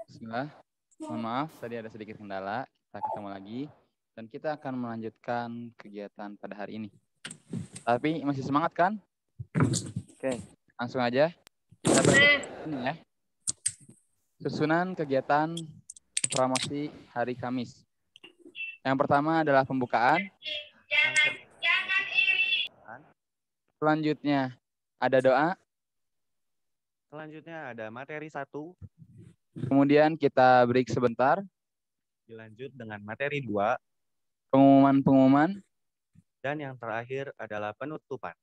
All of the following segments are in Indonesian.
Bismillah. Mohon maaf, tadi ada sedikit kendala. Kita ketemu lagi. Dan kita akan melanjutkan kegiatan pada hari ini. Tapi masih semangat kan? Oke, langsung aja. Kita baca ini ya. Susunan kegiatan promosi hari Kamis. Yang pertama adalah pembukaan. Selanjutnya ada doa. Selanjutnya ada materi 1. Kemudian kita break sebentar. Dilanjut dengan materi 2. Pengumuman-pengumuman. Dan yang terakhir adalah penutupan.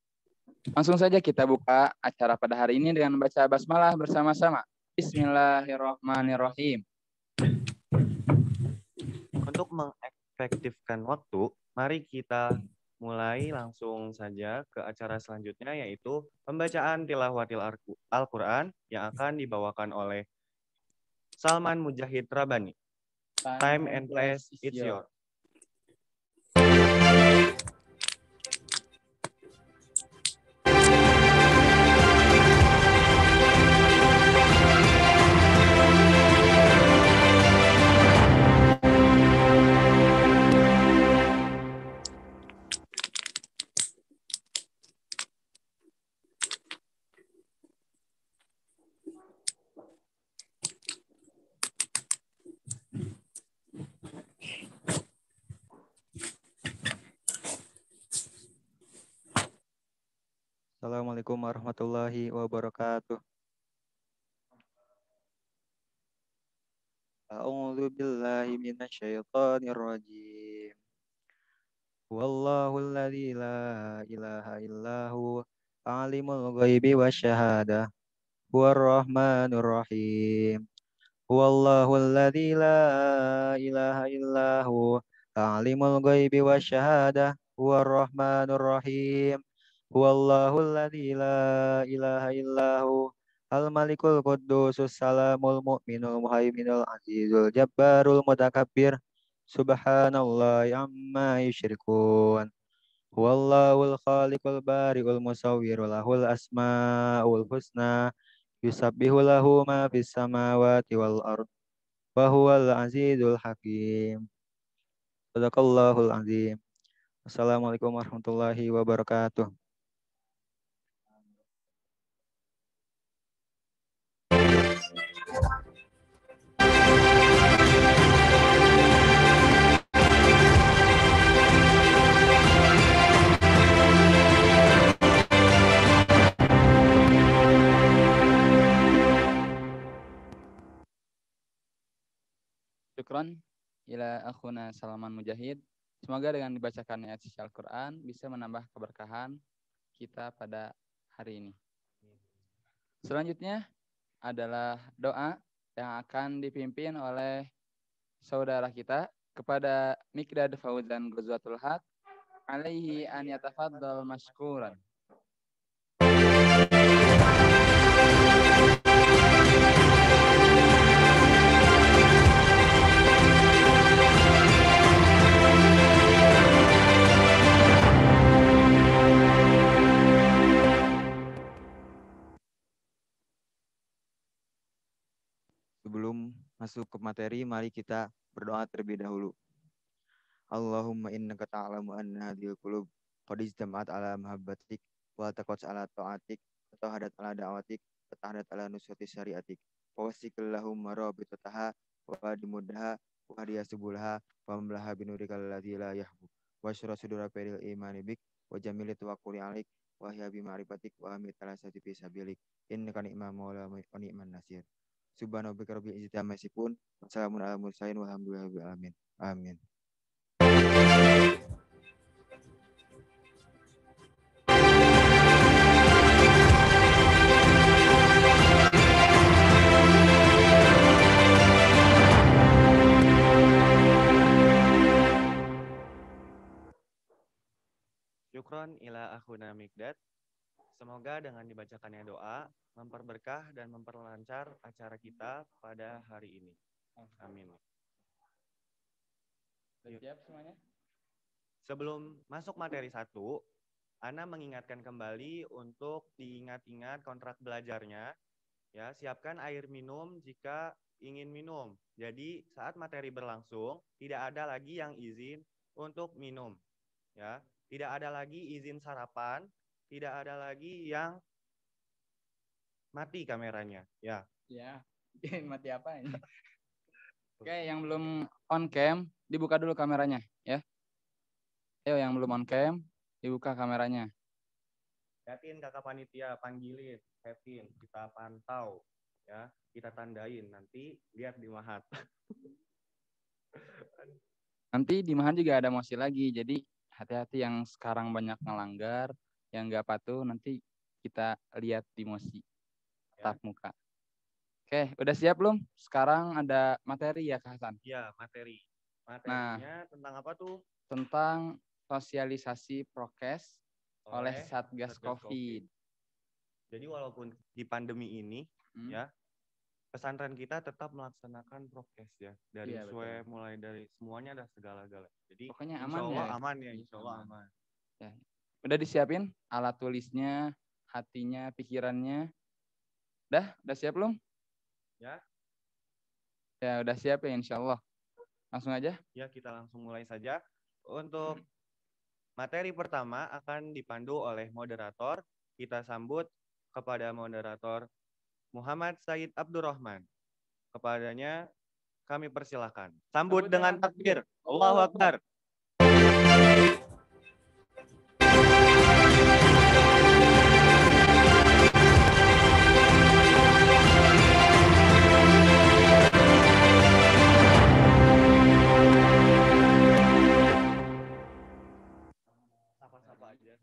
Langsung saja kita buka acara pada hari ini dengan membaca basmalah bersama-sama. Bismillahirrahmanirrahim. Untuk mengefektifkan waktu, mari kita mulai langsung saja ke acara selanjutnya, yaitu pembacaan tilawatil Al-Quran yang akan dibawakan oleh Salman Mujahid Rabani. Time and place is yours. Assalamualaikum warahmatullahi wabarakatuh. A'udzu billahi minasyaitonir rajim. Wallahul ladzi la ilaha illahu alimul ghaibi wasyahadah. Huwar rahmanur rahim. Wallahul ladzi la ilaha illahu alimul ghaibi wasyahadah. Huwar rahmanur rahim. Huwallahul ladzi la ilaha illahu al-malikul quddusus salamul mu'minul muhaiminul azizul jabbarul mutakabbir. Subhanallahi amma yusyrikun. Huwallahul khaliqul bari'ul musawwiru lahul asmaul husna. Yusabbihu lahu ma fis samawati wal ard. Wa huwal azizul hakim. Sadaqallahul azim. Assalamualaikum warahmatullahi wabarakatuh. Syukron ila akhuna Salman Mujahid. Semoga dengan dibacakannya ayat suci Al-Quran bisa menambah keberkahan kita pada hari ini. Selanjutnya adalah doa yang akan dipimpin oleh saudara kita kepada Mikdad Fauzan Ghazwatul Haq alaihi an yatafaddal mashkuran. Sebelum masuk ke materi, mari kita berdoa terlebih dahulu. Allahumma innaka ta'lamu anna hadhil qulub qad ijtama'at ala mahabbatik wa taqat ala ta'atik wa tahadat ala da'watik wa tahadat ala nusrati syariatik. Wa wasiqillahumma rabitataha wa adimuddaha wa hadiyasubulaha wa mamlaha binurikal ladzi la yahbu. Wa syura sudura peril imani bik wa jamili tawakkuli alik wa hiya bi ma'rifatik wa amit talasati fi sabilik. Innaka ni'mal maula wa ni'man nasir. Subhanahu wa rabbil izzati amma yasifun. Wassalamun ala mursalin walhamdulillahi rabbil alamin. Amin. Syukron ila akhuna Mikdad. Semoga dengan dibacakannya doa memperberkah dan memperlancar acara kita pada hari ini. Amin. Siap semuanya? Sebelum masuk materi 1, Ana mengingatkan kembali untuk diingat-ingat kontrak belajarnya Ya, siapkan air minum jika ingin minum. Jadi saat materi berlangsung tidak ada lagi yang izin untuk minum. Ya, tidak ada lagi izin sarapan, tidak ada lagi yang mati kameranya. Ya. Ya, mati apa ini? Oke, yang belum on cam, dibuka dulu kameranya, ya. Ayo, yang belum on cam, dibuka kameranya. Yakin kakak panitia, panggilin, Kevin, kita pantau, ya, kita tandain, nanti lihat di Mahat. Nanti di Mahat juga ada mosi lagi, jadi hati-hati yang sekarang banyak ngelanggar, yang nggak patuh, nanti kita lihat di mosi, tatap muka. Oke, udah siap belum? Sekarang ada materi ya, Kak Hasan? Iya, materi. Materinya tentang apa tuh? Tentang sosialisasi prokes oleh Satgas COVID. Jadi walaupun di pandemi ini, ya, pesantren kita tetap melaksanakan prokes ya. Dari swab, mulai dari semuanya ada segala-gala. Jadi pokoknya insya Allah aman ya. Aman ya, insya Allah aman. Ya. Udah disiapin alat tulisnya, hatinya, pikirannya. Udah siap belum? Ya. Ya, udah siap ya insya Allah. Langsung aja? Ya, kita langsung mulai saja. Untuk materi pertama akan dipandu oleh moderator. Kita sambut kepada moderator Muhammad Said Abdurrahman. Kepadanya kami persilahkan. Sambut dengan takbir. Allahu Akbar. Sapa-sapa aja.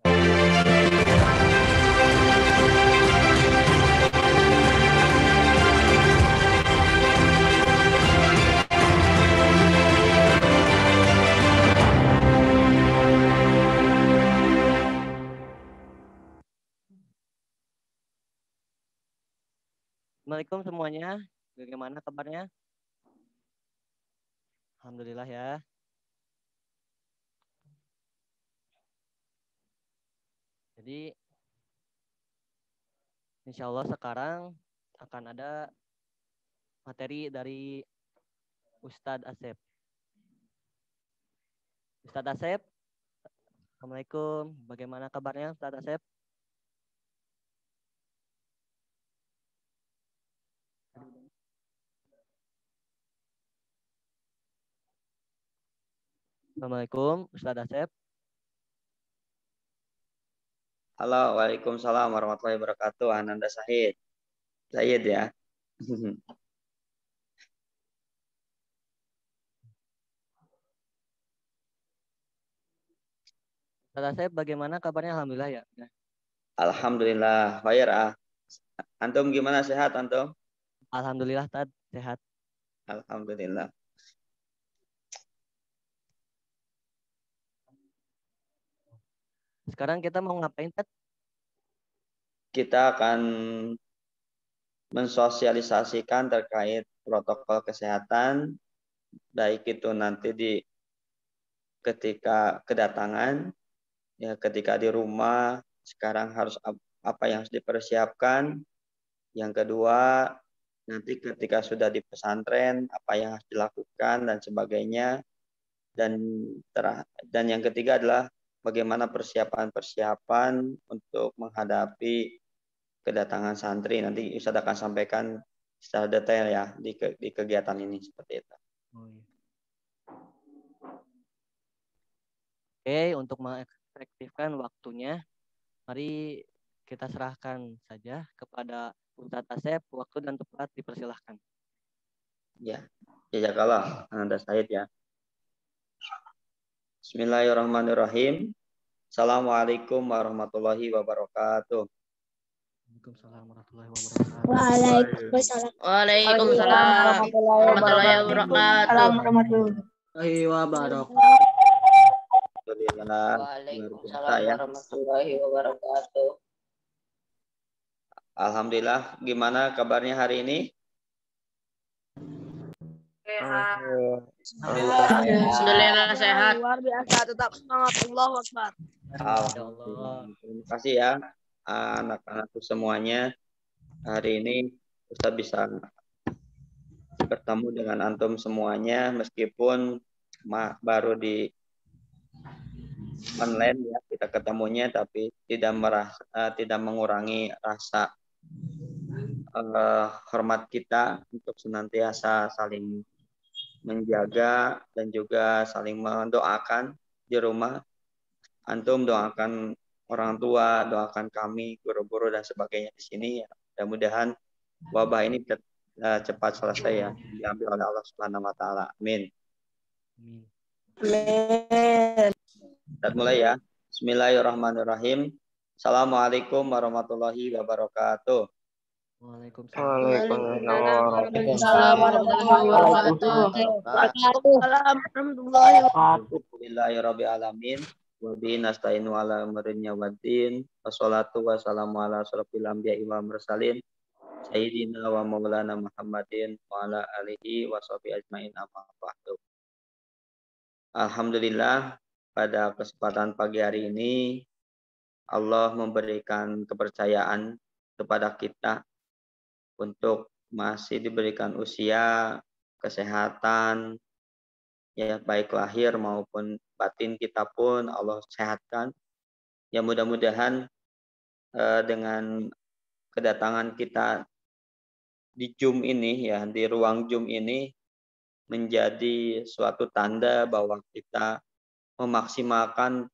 Assalamualaikum semuanya. Bagaimana kabarnya? Alhamdulillah ya. Jadi insya Allah sekarang akan ada materi dari Ustadz Asep. Ustadz Asep, Assalamualaikum. Bagaimana kabarnya Ustadz Asep? Assalamualaikum Ustadz Asep. Halo, waalaikumsalam warahmatullahi wabarakatuh. Ananda Syahid ya. Ustadz Asep, bagaimana kabarnya? Alhamdulillah ya. Alhamdulillah, khair ah. Antum gimana, sehat antum? Alhamdulillah Tad, sehat. Alhamdulillah. Sekarang kita mau ngapain Tad? Kita akan mensosialisasikan terkait protokol kesehatan, baik itu nanti ketika kedatangan, ya ketika di rumah, sekarang harus apa yang harus dipersiapkan. Yang kedua, nanti ketika sudah di pesantren, apa yang harus dilakukan dan sebagainya. Dan yang ketiga adalah bagaimana persiapan untuk menghadapi kedatangan santri. Nanti Ustadz akan sampaikan secara detail ya di kegiatan ini seperti itu. Oke, untuk mengefektifkan waktunya, mari kita serahkan saja kepada Ustadz Asep, waktu dan tempat dipersilahkan. Ya, jazakallah Ananda Said ya. Bismillahirrahmanirrahim. Assalamualaikum warahmatullahi wabarakatuh. Waalaikumsalam warahmatullahi wabarakatuh. Waalaikumsalam. Waalaikumsalam warahmatullahi wabarakatuh. Alhamdulillah. Waalaikumsalam warahmatullahi wabarakatuh. Alhamdulillah. Gimana kabarnya hari ini? Sehat. Alhamdulillah sehat. Luar biasa, tetap semangat. Allahu Akbar. Alhamdulillah. Terima kasih ya anak-anakku semuanya. Hari ini Ustaz bisa bertemu dengan antum semuanya meskipun baru di online ya kita ketemunya, tapi tidak mengurangi rasa hormat kita untuk senantiasa saling menjaga dan juga saling mendoakan di rumah. Antum doakan orang tua, doakan kami, guru-guru dan sebagainya di sini ya. Mudah-mudahan wabah ini cepat selesai ya, diambil oleh Allah Subhanahu wa taala. Amin. Amin. Kita mulai ya. Bismillahirrahmanirrahim. Assalamualaikum warahmatullahi wabarakatuh. Waalaikumsalam. Waalaikumsalam warahmatullahi wabarakatuh. Warahmatullahi wabarakatuh. Alhamdulillahirabbil alamin. Wa bihi nasta'inu ala umurinya waddin. Wassalatu wassalamu ala asyrofil anbiya'i wal mursalin. Sayyidina wa maulana Muhammadin wa ala alihi wa sahbihi ajmain amma ba'du. Alhamdulillah, pada kesempatan pagi hari ini Allah memberikan kepercayaan kepada kita untuk masih diberikan usia, kesehatan, ya baik lahir maupun batin kita pun Allah sehatkan. Ya mudah-mudahan dengan kedatangan kita di Zoom ini ya, di ruang Zoom ini menjadi suatu tanda bahwa kita memaksimalkan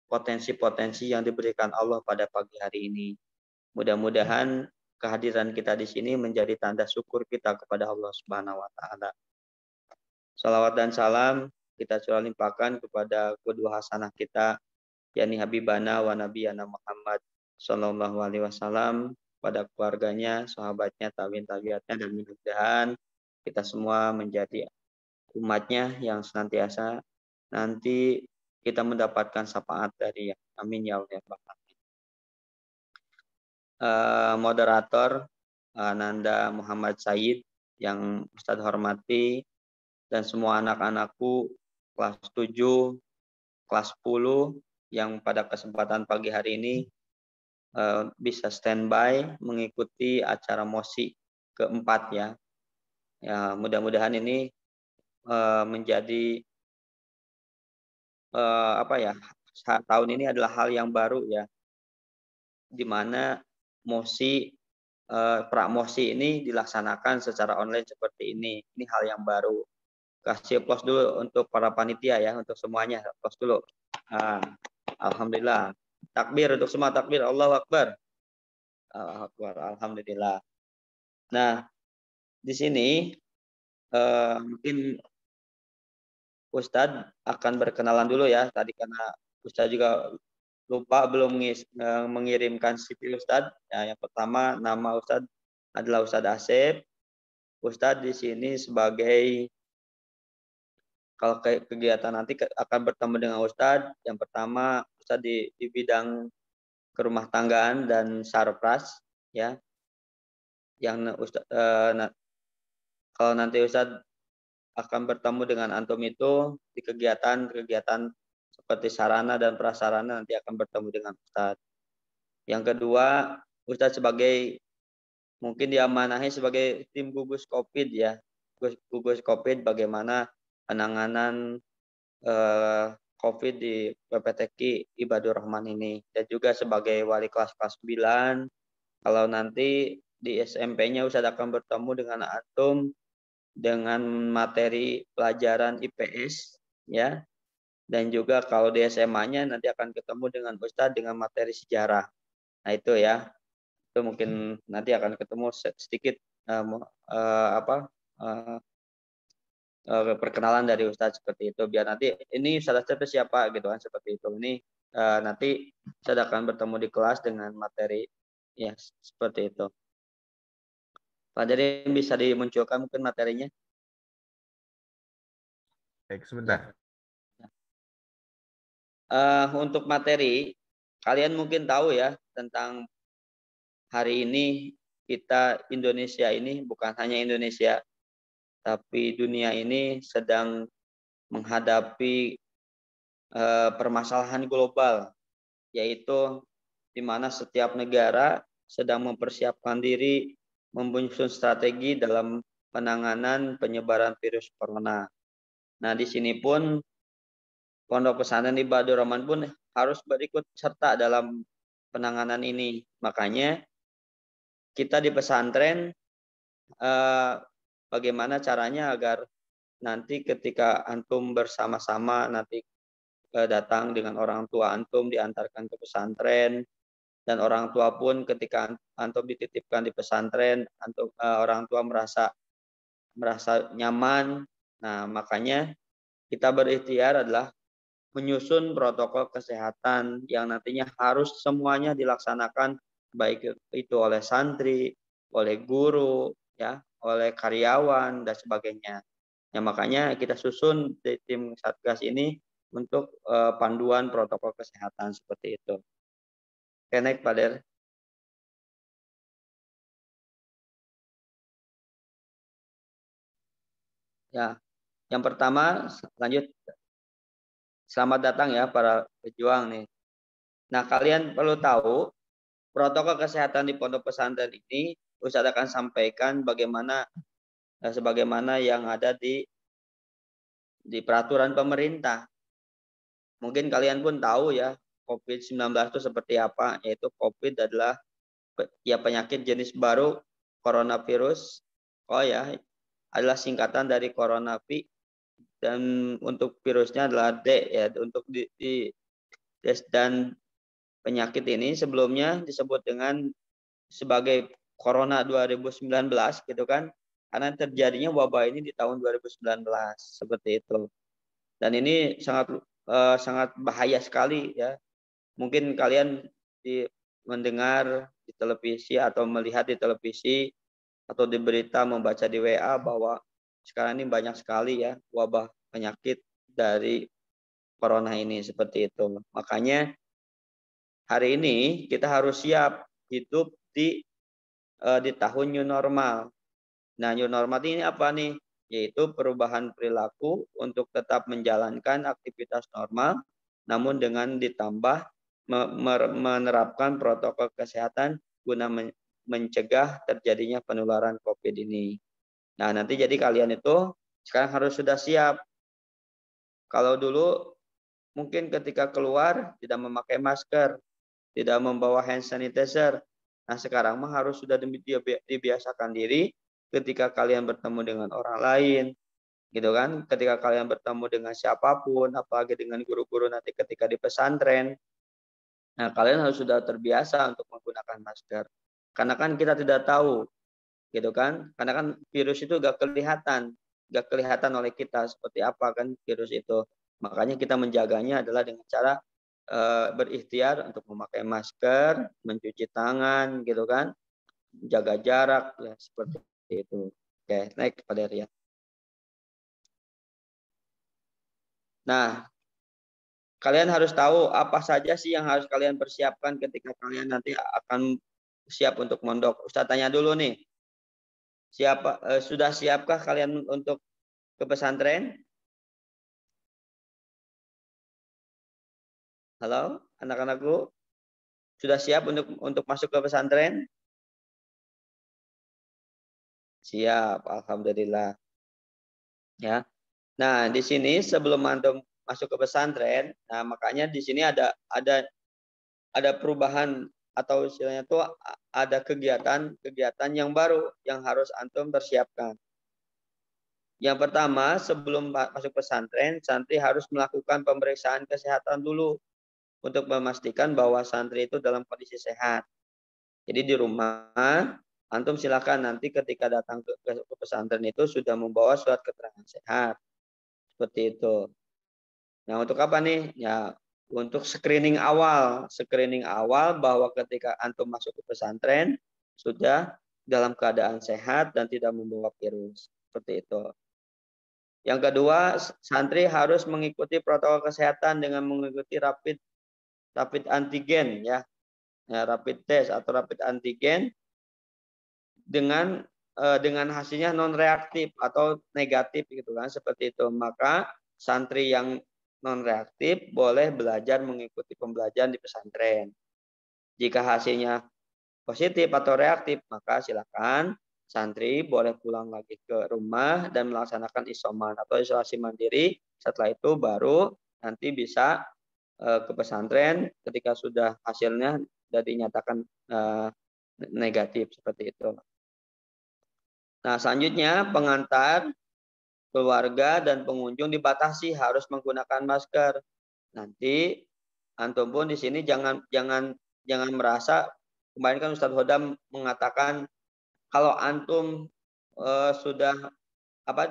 potensi-potensi yang diberikan Allah pada pagi hari ini. Mudah-mudahan kehadiran kita di sini menjadi tanda syukur kita kepada Allah Subhanahu wa taala. Salawat dan salam kita curah limpahkan kepada kedua hasanah kita, yakni Habibana wa Nabiyana Muhammad sallallahu alaihi wasallam, pada keluarganya, sahabatnya, tabi'in tabi'atnya, dan mudah-mudahan kita semua menjadi umatnya yang senantiasa nanti kita mendapatkan syafaat dari amin ya Allah. Moderator Nanda Muhammad Said yang Ustadz hormati, dan semua anak-anakku kelas 7, kelas 10 yang pada kesempatan pagi hari ini bisa standby mengikuti acara MOSI keempat ya. Ya mudah-mudahan ini menjadi tahun ini adalah hal yang baru ya, di mana MOSI pra-MOSI ini dilaksanakan secara online seperti ini. Ini hal yang baru. Kasih applause dulu untuk para panitia ya, untuk semuanya. Applause dulu. Alhamdulillah. Takbir untuk semua, takbir. Allahu Akbar. Allahu Akbar. Alhamdulillah. Nah, di sini mungkin Ustadz akan berkenalan dulu ya. Tadi karena Ustadz juga lupa belum mengirimkan CV Ustadz. Ya, yang pertama nama Ustadz adalah Ustadz Asep. Ustadz di sini sebagai, kalau kegiatan nanti akan bertemu dengan Ustadz. Yang pertama Ustadz di bidang kerumah tanggaan dan sarpras ya. Yang Ustadz kalau nanti Ustadz akan bertemu dengan antum itu di kegiatan seperti sarana dan prasarana, nanti akan bertemu dengan Ustadz. Yang kedua, Ustadz sebagai mungkin diamanahi sebagai tim gugus COVID ya. Gugus COVID bagaimana penanganan COVID di PPTQ Ibadur Rahman ini. Dan juga sebagai wali kelas 9, kalau nanti di SMP-nya Ustadz akan bertemu dengan antum dengan materi pelajaran IPS ya. Dan juga kalau di SMA-nya nanti akan ketemu dengan Ustadz dengan materi sejarah. Nah itu ya. Itu mungkin nanti akan ketemu sedikit perkenalan dari Ustadz seperti itu, biar nanti ini Ustadz siapa gitu kan, seperti itu. Ini nanti Ustadz akan bertemu di kelas dengan materi ya seperti itu. Pak Jadi bisa dimunculkan mungkin materinya. Baik, sebentar. Untuk materi, kalian mungkin tahu ya tentang hari ini kita Indonesia ini, bukan hanya Indonesia, tapi dunia ini sedang menghadapi permasalahan global, yaitu di mana setiap negara sedang mempersiapkan diri menyusun strategi dalam penanganan penyebaran virus corona. Nah, di sini pun Pondok Pesantren Ibadur Rahman pun harus berikut serta dalam penanganan ini. Makanya kita di pesantren bagaimana caranya agar nanti ketika antum bersama-sama nanti datang dengan orang tua antum diantarkan ke pesantren, dan orang tua pun ketika antum dititipkan di pesantren, antum orang tua merasa nyaman. Nah, makanya kita berikhtiar adalah menyusun protokol kesehatan yang nantinya harus semuanya dilaksanakan, baik itu oleh santri, oleh guru, ya, oleh karyawan dan sebagainya. Ya, makanya kita susun di tim Satgas ini untuk panduan protokol kesehatan seperti itu. Oke, naik Pak Der. Ya, yang pertama lanjut. Selamat datang ya para pejuang nih. Nah, kalian perlu tahu protokol kesehatan di pondok pesantren ini Ustaz akan sampaikan sebagaimana yang ada di peraturan pemerintah. Mungkin kalian pun tahu ya, COVID-19 itu seperti apa, yaitu COVID adalah ya penyakit jenis baru coronavirus. Oh ya, adalah singkatan dari coronavirus, dan untuk virusnya adalah D ya, untuk dan penyakit ini sebelumnya disebut dengan sebagai Corona 2019 gitu kan, karena terjadinya wabah ini di tahun 2019 seperti itu. Dan ini sangat bahaya sekali ya. Mungkin kalian mendengar di televisi atau melihat di televisi atau di berita, membaca di WA bahwa sekarang ini banyak sekali ya wabah penyakit dari corona ini seperti itu. Makanya hari ini kita harus siap hidup di tahun new normal. Nah, new normal ini apa nih? Yaitu perubahan perilaku untuk tetap menjalankan aktivitas normal, namun dengan ditambah menerapkan protokol kesehatan guna mencegah terjadinya penularan COVID ini. Nah, nanti jadi kalian itu sekarang harus sudah siap. Kalau dulu mungkin ketika keluar tidak memakai masker, tidak membawa hand sanitizer. Nah, sekarang mah harus sudah dibiasakan diri ketika kalian bertemu dengan orang lain, gitu kan? Ketika kalian bertemu dengan siapapun, apalagi dengan guru-guru nanti ketika di pesantren. Nah, kalian harus sudah terbiasa untuk menggunakan masker. Karena kan kita tidak tahu, gitu kan? Karena kan virus itu gak kelihatan oleh kita seperti apa kan virus itu. Makanya kita menjaganya adalah dengan cara berikhtiar untuk memakai masker, mencuci tangan, gitu kan? Jaga jarak, ya seperti itu. Oke, naik kepada Ria. Nah, kalian harus tahu apa saja sih yang harus kalian persiapkan ketika kalian nanti akan siap untuk mondok. Ustaz tanya dulu nih, sudah siapkah kalian untuk ke pesantren? Halo, anak-anakku, sudah siap untuk masuk ke pesantren? Siap, alhamdulillah. Ya. Nah, di sini sebelum antum masuk ke pesantren, nah makanya di sini ada perubahan atau istilahnya itu ada kegiatan yang baru yang harus antum persiapkan. Yang pertama, sebelum masuk pesantren, santri harus melakukan pemeriksaan kesehatan dulu untuk memastikan bahwa santri itu dalam kondisi sehat. Jadi di rumah, antum silakan nanti ketika datang ke pesantren itu sudah membawa surat keterangan sehat. Seperti itu. Nah, untuk apa nih? Ya, untuk screening awal bahwa ketika antum masuk ke pesantren sudah dalam keadaan sehat dan tidak membawa virus. Seperti itu. Yang kedua, santri harus mengikuti protokol kesehatan dengan mengikuti rapid antigen ya. Rapid test atau rapid antigen dengan hasilnya non reaktif atau negatif gitu kan, seperti itu. Maka santri yang non reaktif boleh belajar mengikuti pembelajaran di pesantren. Jika hasilnya positif atau reaktif, maka silakan santri boleh pulang lagi ke rumah dan melaksanakan isoman atau isolasi mandiri. Setelah itu baru nanti bisa ke pesantren ketika sudah hasilnya sudah dinyatakan negatif seperti itu. Nah, selanjutnya pengantar, keluarga dan pengunjung dibatasi harus menggunakan masker. Nanti antum pun di sini jangan merasa, kemarin kan Ustadz Hodam mengatakan kalau antum sudah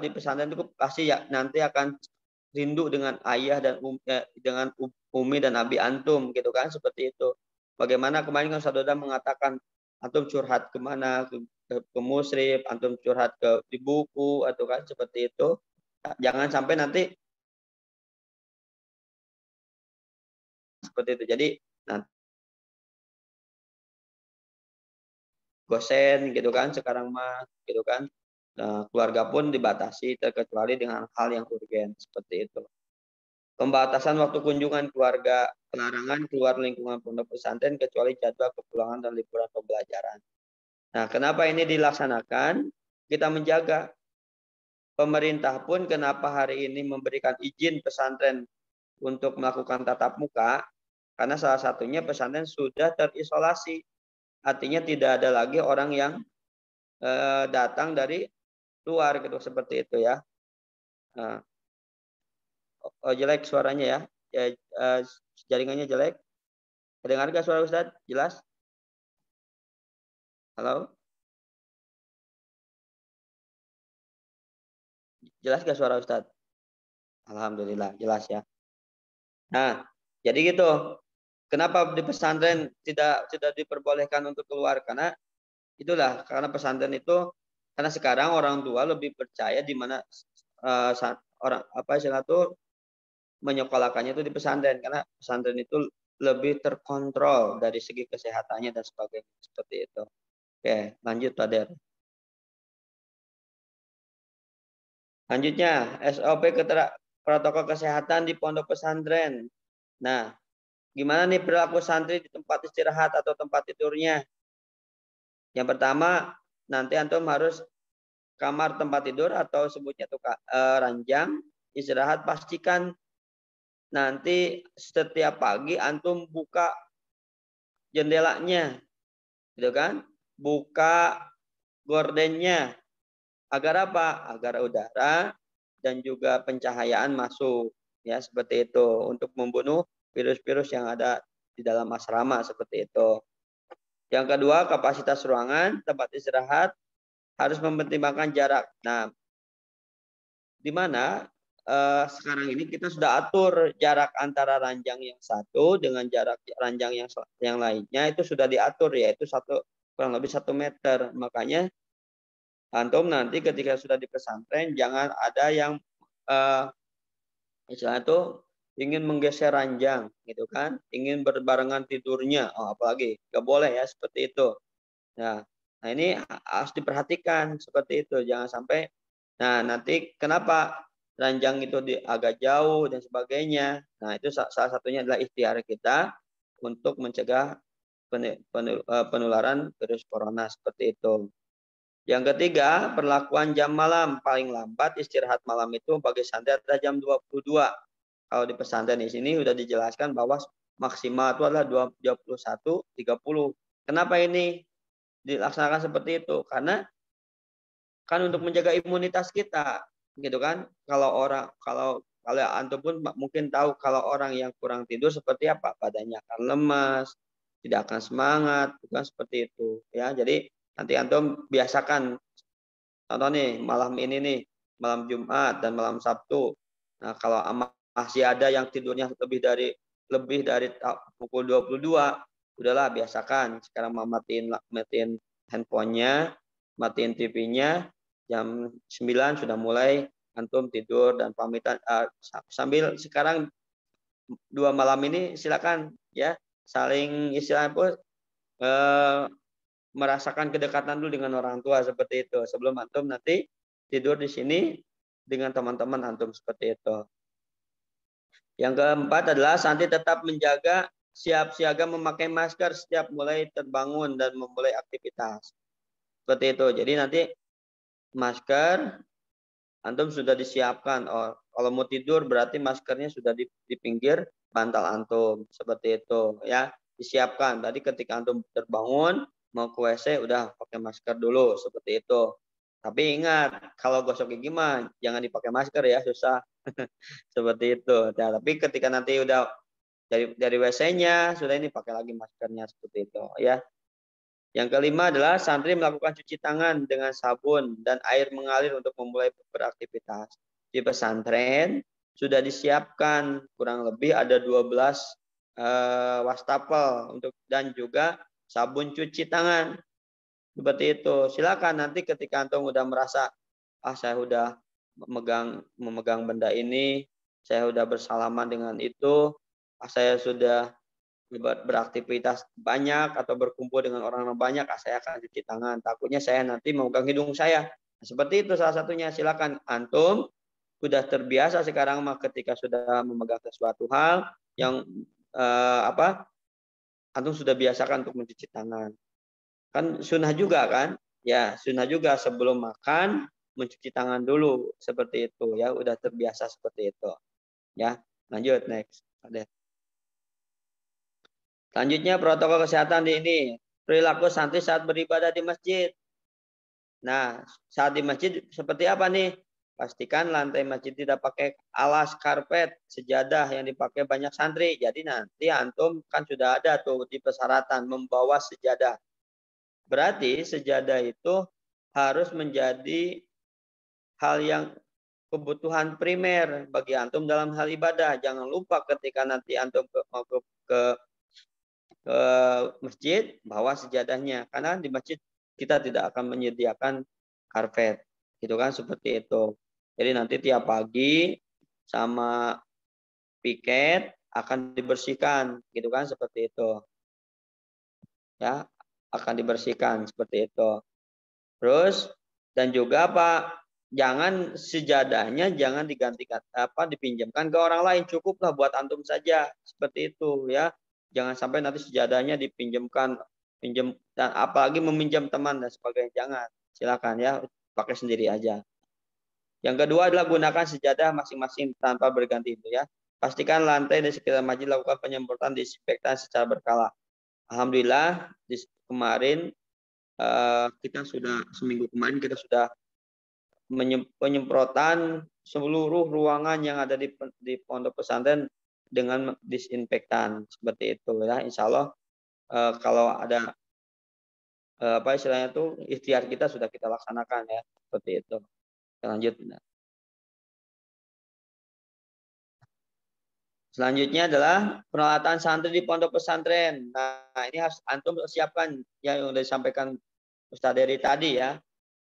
di pesantren itu pasti ya nanti akan rindu dengan ayah dan dengan umi dan abi antum gitu kan, seperti itu. Bagaimana kemarin kan Ustadz Hodam mengatakan antum curhat kemana, ke musrif, antum curhat di buku atau kan seperti itu. Jangan sampai nanti seperti itu. Jadi nanti gosen gitu kan sekarang mah gitu kan. Nah, keluarga pun dibatasi terkecuali dengan hal yang urgen seperti itu. Pembatasan waktu kunjungan keluarga, pelarangan keluar lingkungan pondok pesantren kecuali jadwal kepulangan dan liburan pembelajaran. Nah, kenapa ini dilaksanakan? Kita menjaga. Pemerintah pun kenapa hari ini memberikan izin pesantren untuk melakukan tatap muka? Karena salah satunya pesantren sudah terisolasi. Artinya tidak ada lagi orang yang datang dari luar gitu, seperti itu ya. Jelek suaranya ya. Jaringannya jelek. Kedengar gak suara Ustadz? Jelas? Halo? Jelas gak suara Ustadz? Alhamdulillah, jelas ya. Nah, jadi gitu. Kenapa di pesantren tidak diperbolehkan untuk keluar? Karena karena pesantren itu, karena sekarang orang tua lebih percaya di mana orang tuh menyekolahkannya itu di pesantren, karena pesantren itu lebih terkontrol dari segi kesehatannya dan sebagainya, seperti itu. Oke, lanjut Pak Der. Selanjutnya, SOP protokol kesehatan di pondok pesantren. Nah, gimana nih perilaku santri di tempat istirahat atau tempat tidurnya? Yang pertama, nanti antum harus kamar tempat tidur atau sebutnya itu ranjang istirahat, pastikan nanti setiap pagi antum buka jendelanya, gitu kan? Buka gordennya. Agar apa? Agar udara dan juga pencahayaan masuk, ya seperti itu, untuk membunuh virus-virus yang ada di dalam asrama, seperti itu. Yang kedua, kapasitas ruangan tempat istirahat harus mempertimbangkan jarak. Nah, di mana sekarang ini kita sudah atur jarak antara ranjang yang satu dengan jarak ranjang yang lainnya itu sudah diatur, yaitu kurang lebih 1 meter. Makanya antum nanti ketika sudah di pesantren jangan ada yang istilahnya itu ingin menggeser ranjang gitu kan, ingin berbarengan tidurnya, apalagi nggak boleh ya, seperti itu. Nah ini harus diperhatikan seperti itu, jangan sampai. Nah nanti kenapa ranjang itu agak jauh dan sebagainya. Nah itu salah satunya adalah ikhtiar kita untuk mencegah penularan virus corona, seperti itu. Yang ketiga, perlakuan jam malam. Paling lambat istirahat malam itu bagi santri adalah jam 22. Kalau di pesantren di sini sudah dijelaskan bahwa maksimal itu adalah 21.30. Kenapa ini dilaksanakan seperti itu? Karena kan untuk menjaga imunitas kita, gitu kan? Kalau antum pun mungkin tahu kalau orang yang kurang tidur seperti apa, badannya akan lemas, tidak akan semangat, bukan seperti itu ya. Jadi nanti antum biasakan, contoh nih malam ini nih, malam Jumat dan malam Sabtu. Nah kalau masih ada yang tidurnya lebih dari pukul 22, udahlah biasakan. Sekarang matiin handphonenya, matiin TV-nya, jam 9 sudah mulai antum tidur dan pamitan. Sambil sekarang 2 malam ini silakan ya saling istilahnya merasakan kedekatan dulu dengan orang tua, seperti itu, sebelum antum nanti tidur di sini dengan teman-teman antum, seperti itu. Yang keempat adalah santri tetap menjaga siap siaga memakai masker setiap mulai terbangun dan memulai aktivitas. Seperti itu. Jadi nanti masker antum sudah disiapkan. Oh, kalau mau tidur berarti maskernya sudah di pinggir bantal antum. Seperti itu ya. Disiapkan. Tadi ketika antum terbangun mau ke WC udah pakai masker dulu seperti itu. Tapi ingat, kalau gosok gigi mah jangan dipakai masker ya, susah. Seperti itu. Nah, tapi ketika nanti udah dari WC-nya sudah ini pakai lagi maskernya seperti itu ya. Yang kelima adalah santri melakukan cuci tangan dengan sabun dan air mengalir untuk memulai beraktivitas. Di pesantren sudah disiapkan kurang lebih ada 12 wastafel untuk dan juga sabun cuci tangan. Seperti itu. Silakan nanti ketika antum udah merasa saya udah memegang benda ini, saya udah bersalaman dengan itu, saya sudah beraktivitas banyak atau berkumpul dengan orang banyak, saya akan cuci tangan. Takutnya saya nanti memegang hidung saya. Nah, seperti itu salah satunya. Silakan antum sudah terbiasa sekarang mah ketika sudah memegang sesuatu hal yang antum sudah biasakan untuk mencuci tangan. Kan sunnah juga kan? Ya, sunnah juga sebelum makan mencuci tangan dulu seperti itu ya, udah terbiasa seperti itu. Ya, lanjut next. Ada. Selanjutnya protokol kesehatan di ini, perilaku santri saat beribadah di masjid. Nah, saat di masjid seperti apa nih? Pastikan lantai masjid tidak pakai alas karpet, sejadah yang dipakai banyak santri. Jadi nanti antum kan sudah ada tuh di persyaratan membawa sejadah. Berarti sejadah itu harus menjadi hal yang kebutuhan primer bagi antum dalam hal ibadah. Jangan lupa ketika nanti antum ke masjid bawa sejadahnya, karena di masjid kita tidak akan menyediakan karpet, gitu kan, seperti itu. Jadi nanti tiap pagi sama piket akan dibersihkan, gitu kan, seperti itu. Ya, akan dibersihkan seperti itu. Terus dan juga Pak, jangan sejadahnya jangan digantikan dipinjamkan ke orang lain, cukuplah buat antum saja seperti itu ya. Jangan sampai nanti sejadahnya dipinjamkan dan apalagi meminjam teman dan sebagainya, jangan. Silakan ya, pakai sendiri aja. Yang kedua adalah gunakan sejadah masing-masing tanpa berganti itu ya. Pastikan lantai di sekitar masjid lakukan penyemprotan disinfektan secara berkala. Alhamdulillah kemarin kita sudah seminggu kemarin kita sudah penyemprotan seluruh ruangan yang ada di pondok pesantren dengan disinfektan seperti itu ya. Insya Allah kalau ada istilahnya itu ikhtiar kita sudah kita laksanakan ya, seperti itu. Kita lanjut. Selanjutnya adalah peralatan santri di pondok pesantren. Nah, ini harus antum siapkan yang sudah disampaikan Ustaz Dery tadi ya.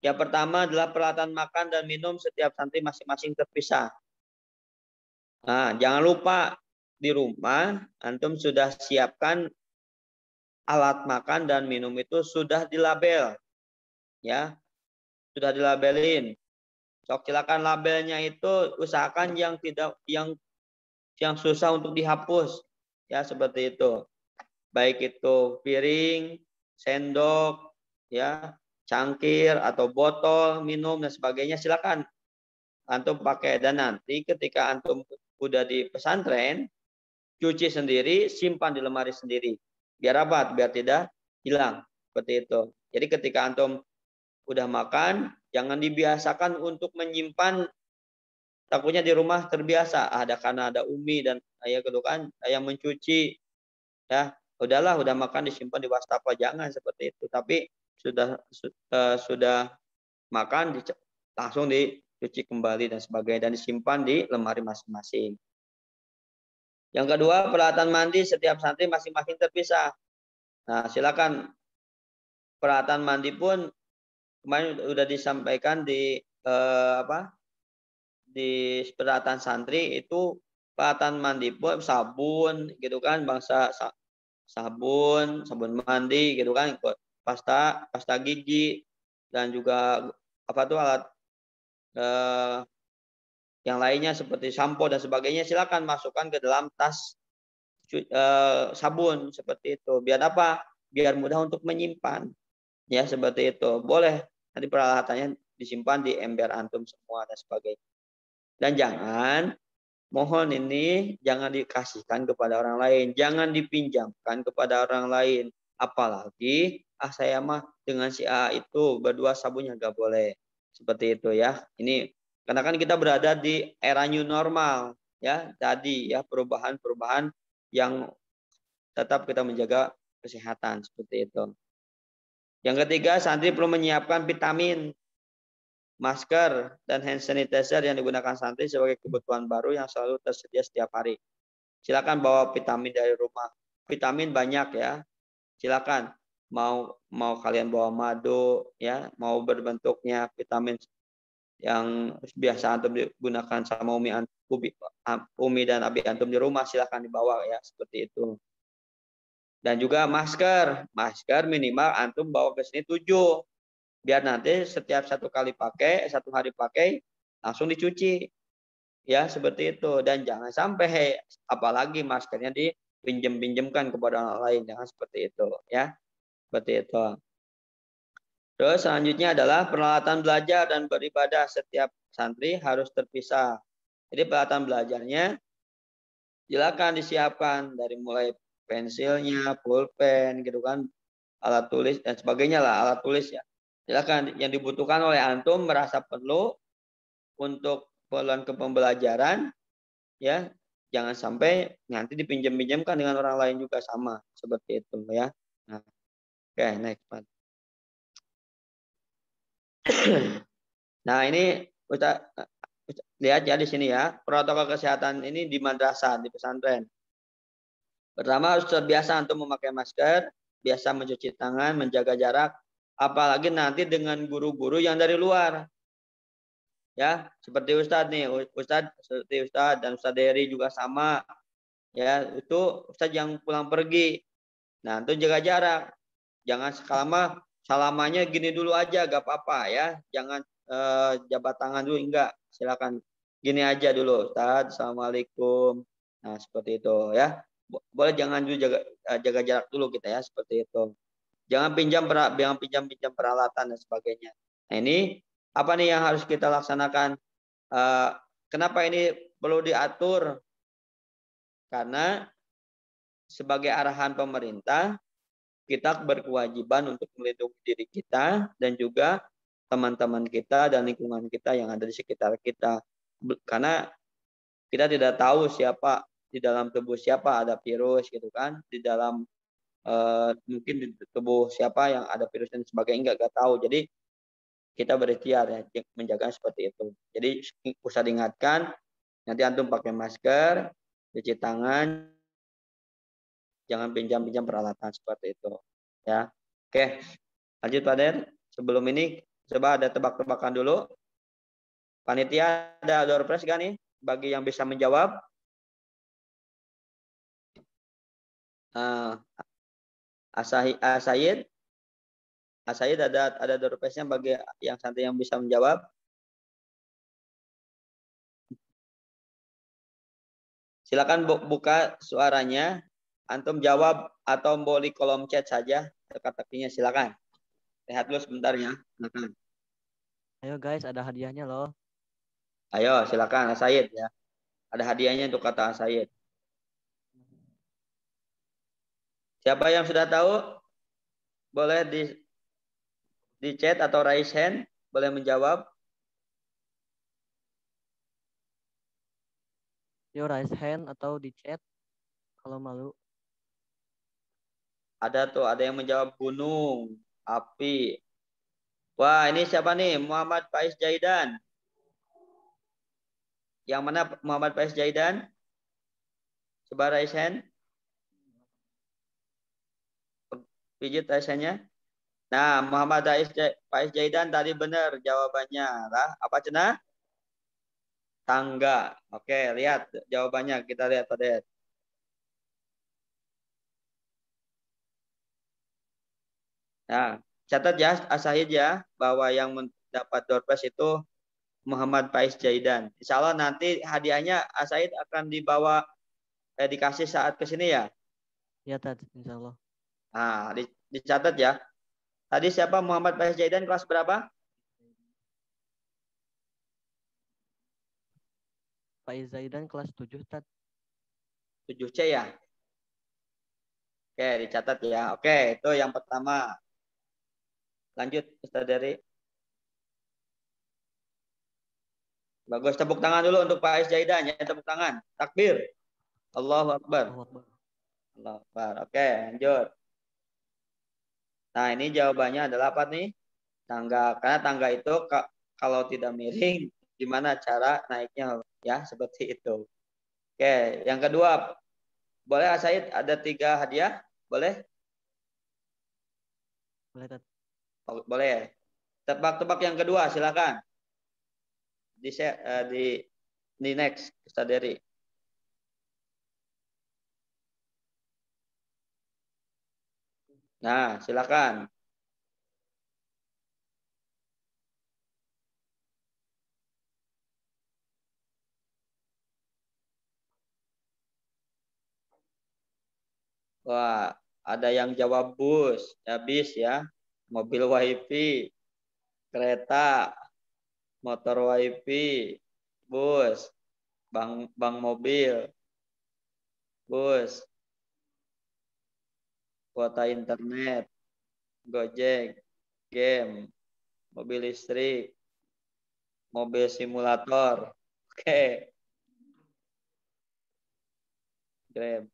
Yang pertama adalah peralatan makan dan minum setiap santri masing-masing terpisah. Nah, jangan lupa di rumah antum sudah siapkan alat makan dan minum itu sudah dilabel. Ya. Sudah dilabelin. Sok silakan labelnya itu usahakan yang susah untuk dihapus ya, seperti itu. Baik itu piring, sendok, ya, cangkir atau botol minum dan sebagainya, silakan antum pakai. Dan nanti ketika antum udah di pesantren, cuci sendiri, simpan di lemari sendiri. Biar apa? Biar tidak hilang. Seperti itu. Jadi ketika antum udah makan, jangan dibiasakan untuk menyimpan. Takutnya di rumah terbiasa karena ada umi dan ayah kedukaan yang mencuci ya, udahlah udah makan disimpan di wastafel, jangan seperti itu. Tapi sudah makan langsung dicuci kembali dan sebagainya dan disimpan di lemari masing-masing. Yang kedua, peralatan mandi setiap santri masing-masing terpisah. Nah, silakan peralatan mandi pun kemarin sudah disampaikan di di peralatan santri itu peralatan mandi pun sabun gitu kan, bangsa sabun mandi gitu kan, pasta gigi dan juga alat yang lainnya seperti sampo dan sebagainya, silakan masukkan ke dalam tas sabun seperti itu. Biar apa? Biar mudah untuk menyimpan. Ya, seperti itu. Boleh. Nanti peralatannya disimpan di ember antum semua dan sebagainya. Dan mohon ini jangan dikasihkan kepada orang lain. Jangan dipinjamkan kepada orang lain. Apalagi, saya mah dengan si A itu berdua sabunnya nggak boleh. Seperti itu ya. Ini karena kan kita berada di era new normal. Ya, tadi ya perubahan-perubahan yang tetap kita menjaga kesehatan. Seperti itu. Yang ketiga, santri perlu menyiapkan vitamin, masker, dan hand sanitizer yang digunakan santri sebagai kebutuhan baru yang selalu tersedia setiap hari. Silakan bawa vitamin dari rumah. Vitamin banyak ya. Silakan mau kalian bawa madu ya, mau berbentuknya vitamin yang biasa antum digunakan sama Umi dan Abi antum di rumah, silakan dibawa ya, seperti itu. Dan juga masker minimal antum bawa ke sini 7. Biar nanti setiap satu hari pakai, langsung dicuci. Ya, seperti itu. Dan jangan sampai, apalagi maskernya dipinjam-pinjamkan kepada orang lain. Jangan seperti itu. Ya, seperti itu. Terus selanjutnya adalah peralatan belajar dan beribadah. Setiap santri harus terpisah. Jadi peralatan belajarnya silakan disiapkan dari mulai pensilnya, pulpen, gitu kan, alat tulis dan sebagainya lah, alat tulis ya. Silakan yang dibutuhkan oleh antum merasa perlu untuk keperluan kepembelajaran ya, jangan sampai nanti dipinjam-pinjamkan dengan orang lain juga sama seperti itu ya. Nah, oke, next. Nah, ini Ustaz lihat ya di sini ya, protokol kesehatan ini di madrasah, di pesantren. Pertama harus terbiasa untuk memakai masker, biasa mencuci tangan, menjaga jarak, apalagi nanti dengan guru-guru yang dari luar. Ya, seperti Ustadz nih, Ustadz dan Ustadz Dery juga sama. Ya, itu Ustadz yang pulang pergi. Nah, itu jaga jarak. Jangan salamannya gini dulu aja, gak apa-apa ya. Jangan jabat tangan dulu, enggak. Silakan gini aja dulu, Ustadz. Assalamualaikum. Nah, seperti itu ya. Boleh jangan dulu jaga jarak dulu kita ya, seperti itu. Jangan pinjam peralatan dan sebagainya. Nah, ini apa nih yang harus kita laksanakan? Kenapa ini perlu diatur? Karena sebagai arahan pemerintah, kita berkewajiban untuk melindungi diri kita dan juga teman-teman kita dan lingkungan kita yang ada di sekitar kita. Karena kita tidak tahu siapa di dalam tubuh siapa ada virus gitu kan, di dalam mungkin di tubuh siapa yang ada virus dan sebagainya nggak tahu. Jadi kita berikhtiar ya menjaga seperti itu. Jadi usah diingatkan, nanti antum pakai masker, cuci tangan, jangan pinjam peralatan seperti itu ya. Oke, lanjut Pak Den. Sebelum ini coba ada tebak-tebakan dulu. Panitia ada door prize gak nih bagi yang bisa menjawab? Asayid ada door prize-nya bagi yang santri yang bisa menjawab. Silakan buka suaranya. Antum jawab atau boleh kolom chat saja teka-tekinya, silakan. Lihat dulu sebentar ya. Silakan. Ayo guys, ada hadiahnya loh. Ayo silakan Asayid ya. Ada hadiahnya untuk kata Asayid. Siapa yang sudah tahu? Boleh di chat atau raise hand, boleh menjawab. Yo raise hand atau di chat kalau malu. Ada tuh, ada yang menjawab gunung, api. Wah, ini siapa nih? Muhammad Faiz Jaidan. Yang mana Muhammad Faiz Jaidan? Coba raise hand. Pijit raise hand-nya. Nah, Muhammad Faiz Jaidan tadi benar jawabannya. Lah, apa cenah? Tangga. Oke, lihat jawabannya. Kita lihat pada. Nah, catat ya Asahid ya bahwa yang mendapat door prize itu Muhammad Faiz Jaidan. Insya Allah nanti hadiahnya Asahid akan dibawa dikasih saat kesini ya. Ya Tad, insya Allah. Nah, dicatat ya. Tadi siapa? Muhammad Faiz Zaidan kelas berapa? Faiz Zaidan kelas 7 Tat. 7C ya? Oke, dicatat ya. Oke, itu yang pertama. Lanjut, Ustaz Dery. Bagus, tepuk tangan dulu untuk Faiz Zaidan ya, tepuk tangan. Takbir. Allahu Akbar. Allahu Akbar. Allahu Akbar. Oke, lanjut. Nah, ini jawabannya adalah apa nih? Tangga. Karena tangga itu kalau tidak miring, gimana cara naiknya? Ya, seperti itu. Oke, yang kedua. Boleh, Said, ada 3 hadiah? Boleh? Boleh Tat. Oh, boleh. Tebak-tebak yang kedua, silakan. Di next, Ustaz Dery. Nah, silakan. Wah, ada yang jawab bus, ya bis ya, mobil wifi, kereta, motor wifi, bus, bank mobil, bus, kuota internet, Gojek, game, mobil listrik, mobil simulator. Oke. Grab.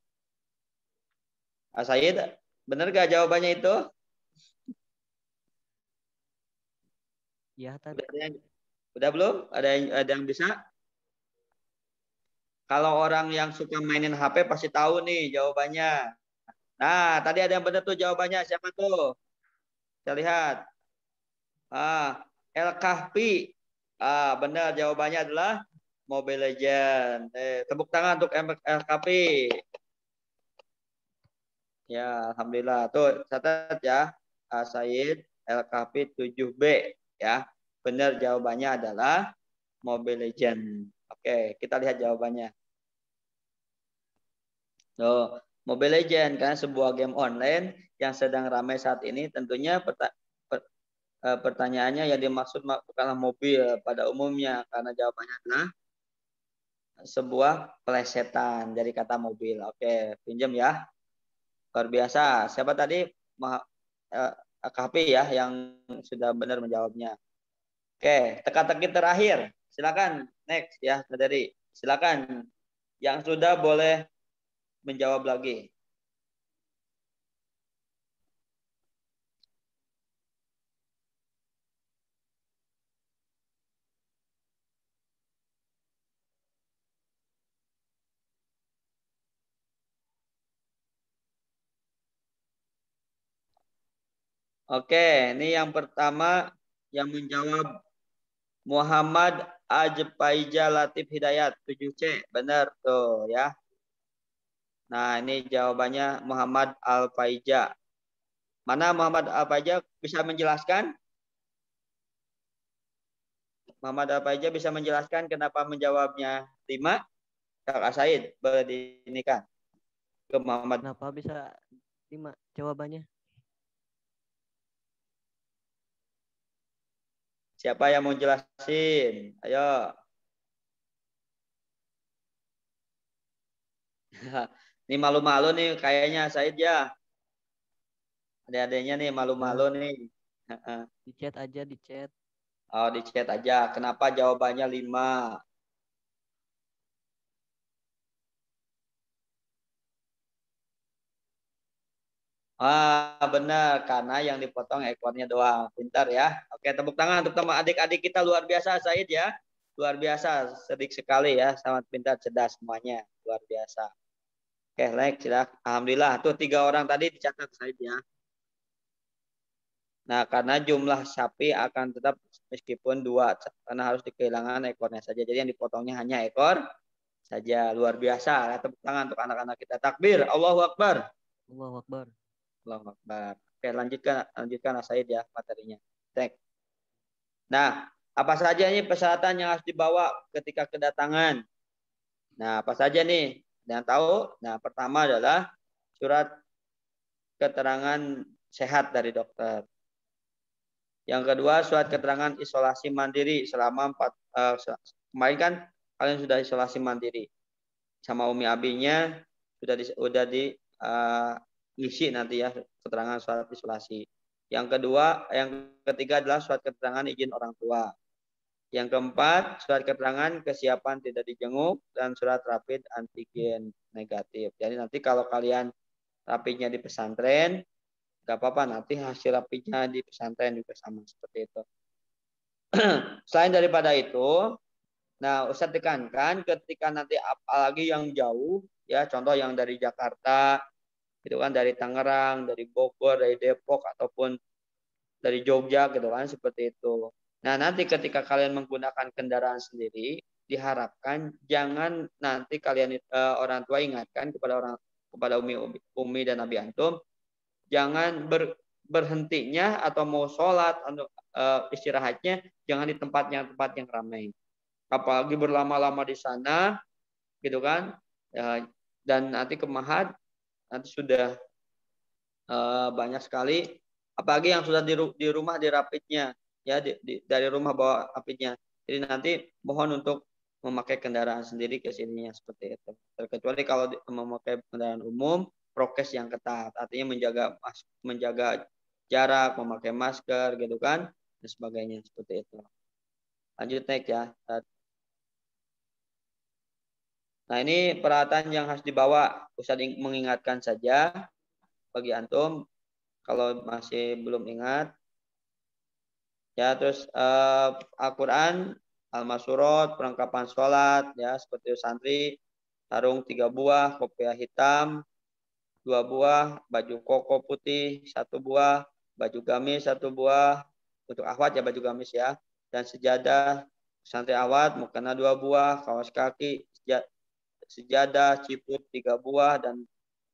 Said, benar gak jawabannya itu? Iya Tat. Udah belum? Ada yang bisa? Kalau orang yang suka mainin HP pasti tahu nih jawabannya. Nah, tadi ada yang benar tuh jawabannya. Siapa tuh? Kita lihat. El Kahfi. Benar jawabannya adalah Mobile Legend. Tepuk tangan untuk El Kahfi. Ya, alhamdulillah. Tuh, catat ya. Said El Kahfi 7B ya. Benar jawabannya adalah Mobile Legend. Oke, kita lihat jawabannya. Tuh, Mobile Legend kan sebuah game online yang sedang ramai saat ini. Tentunya pertanyaannya yang dimaksud bukanlah mobil pada umumnya, karena jawabannya adalah sebuah pelesetan dari kata mobil. Oke, pinjam ya. Luar biasa. Siapa tadi? KP ya yang sudah benar menjawabnya. Oke, teka-teki terakhir. Silakan next ya, dari silakan yang sudah boleh menjawab lagi. Oke, ini yang pertama yang menjawab Muhammad Ajpaija Latif Hidayat 7C. Benar tuh ya. Nah, ini jawabannya Muhammad Al-Faija. Mana Muhammad Al-Faija bisa menjelaskan? Muhammad Al-Faija bisa menjelaskan kenapa menjawabnya 5? Kak Said, boleh diinikan ke Muhammad. Kenapa bisa 5 jawabannya? Siapa yang mau jelasin? Ayo. Ini malu-malu nih kayaknya Said ya. Adik-adiknya nih malu-malu nih. Di chat aja, di chat. Oh, di chat aja. Kenapa jawabannya 5? Benar. Karena yang dipotong ekornya doang. Pintar ya. Oke, tepuk tangan untuk teman adik-adik kita. Luar biasa, Said ya. Luar biasa. Sedikit sekali ya. Sangat pintar, cerdas semuanya. Luar biasa. Oke, like. Alhamdulillah. Tuh 3 orang tadi dicatat, Said ya. Nah, karena jumlah sapi akan tetap meskipun 2. Karena harus kehilangan ekornya saja. Jadi yang dipotongnya hanya ekor saja. Luar biasa. Tepuk tangan untuk anak-anak kita. Takbir. Allahu Akbar. Allahu Akbar. Allahu Akbar. Oke, lanjutkan Said ya materinya. Thank. Nah, apa saja ini persyaratan yang harus dibawa ketika kedatangan? Nah, apa saja nih? Ada yang tahu? Nah, pertama adalah surat keterangan sehat dari dokter. Yang kedua, surat keterangan isolasi mandiri selama kemarin kan kalian sudah isolasi mandiri sama umi abinya sudah di ngisi nanti ya keterangan surat isolasi. Yang ketiga adalah surat keterangan izin orang tua. Yang keempat, surat keterangan kesiapan tidak dijenguk dan surat rapid antigen negatif. Jadi nanti kalau kalian rapidnya di pesantren, nggak apa-apa, nanti hasil rapidnya di pesantren juga sama seperti itu. Selain daripada itu, nah Ustadz tekankan ketika nanti apalagi yang jauh, ya contoh yang dari Jakarta, gitu kan, dari Tangerang, dari Bogor, dari Depok ataupun dari Jogja, gitu kan, seperti itu. Nah nanti ketika kalian menggunakan kendaraan sendiri, diharapkan jangan nanti kalian orang tua ingatkan kepada umi dan abi antum, jangan berhentinya atau mau sholat atau istirahatnya jangan di tempat yang ramai. Apalagi berlama-lama di sana, gitu kan? Dan nanti ke Mahat nanti sudah banyak sekali. Apalagi yang sudah di rumah di rapidnya, ya dari rumah bawa rapidnya. Jadi nanti mohon untuk memakai kendaraan sendiri ke sininya seperti itu. Terkecuali kalau memakai kendaraan umum, prokes yang ketat, artinya menjaga jarak, memakai masker, gitu kan, dan sebagainya seperti itu. Lanjut next ya. Nah ini peralatan yang harus dibawa. Ustadz mengingatkan saja bagi antum kalau masih belum ingat. Ya terus Al-Quran, Al-Masurot, perlengkapan sholat, ya seperti santri, sarung 3 buah, kopiah hitam 2 buah, baju koko putih 1 buah, baju gamis 1 buah, untuk akhwat ya baju gamis ya, dan sejadah santri awat mukena 2 buah, kaos kaki, sejadah, ciput 3 buah, dan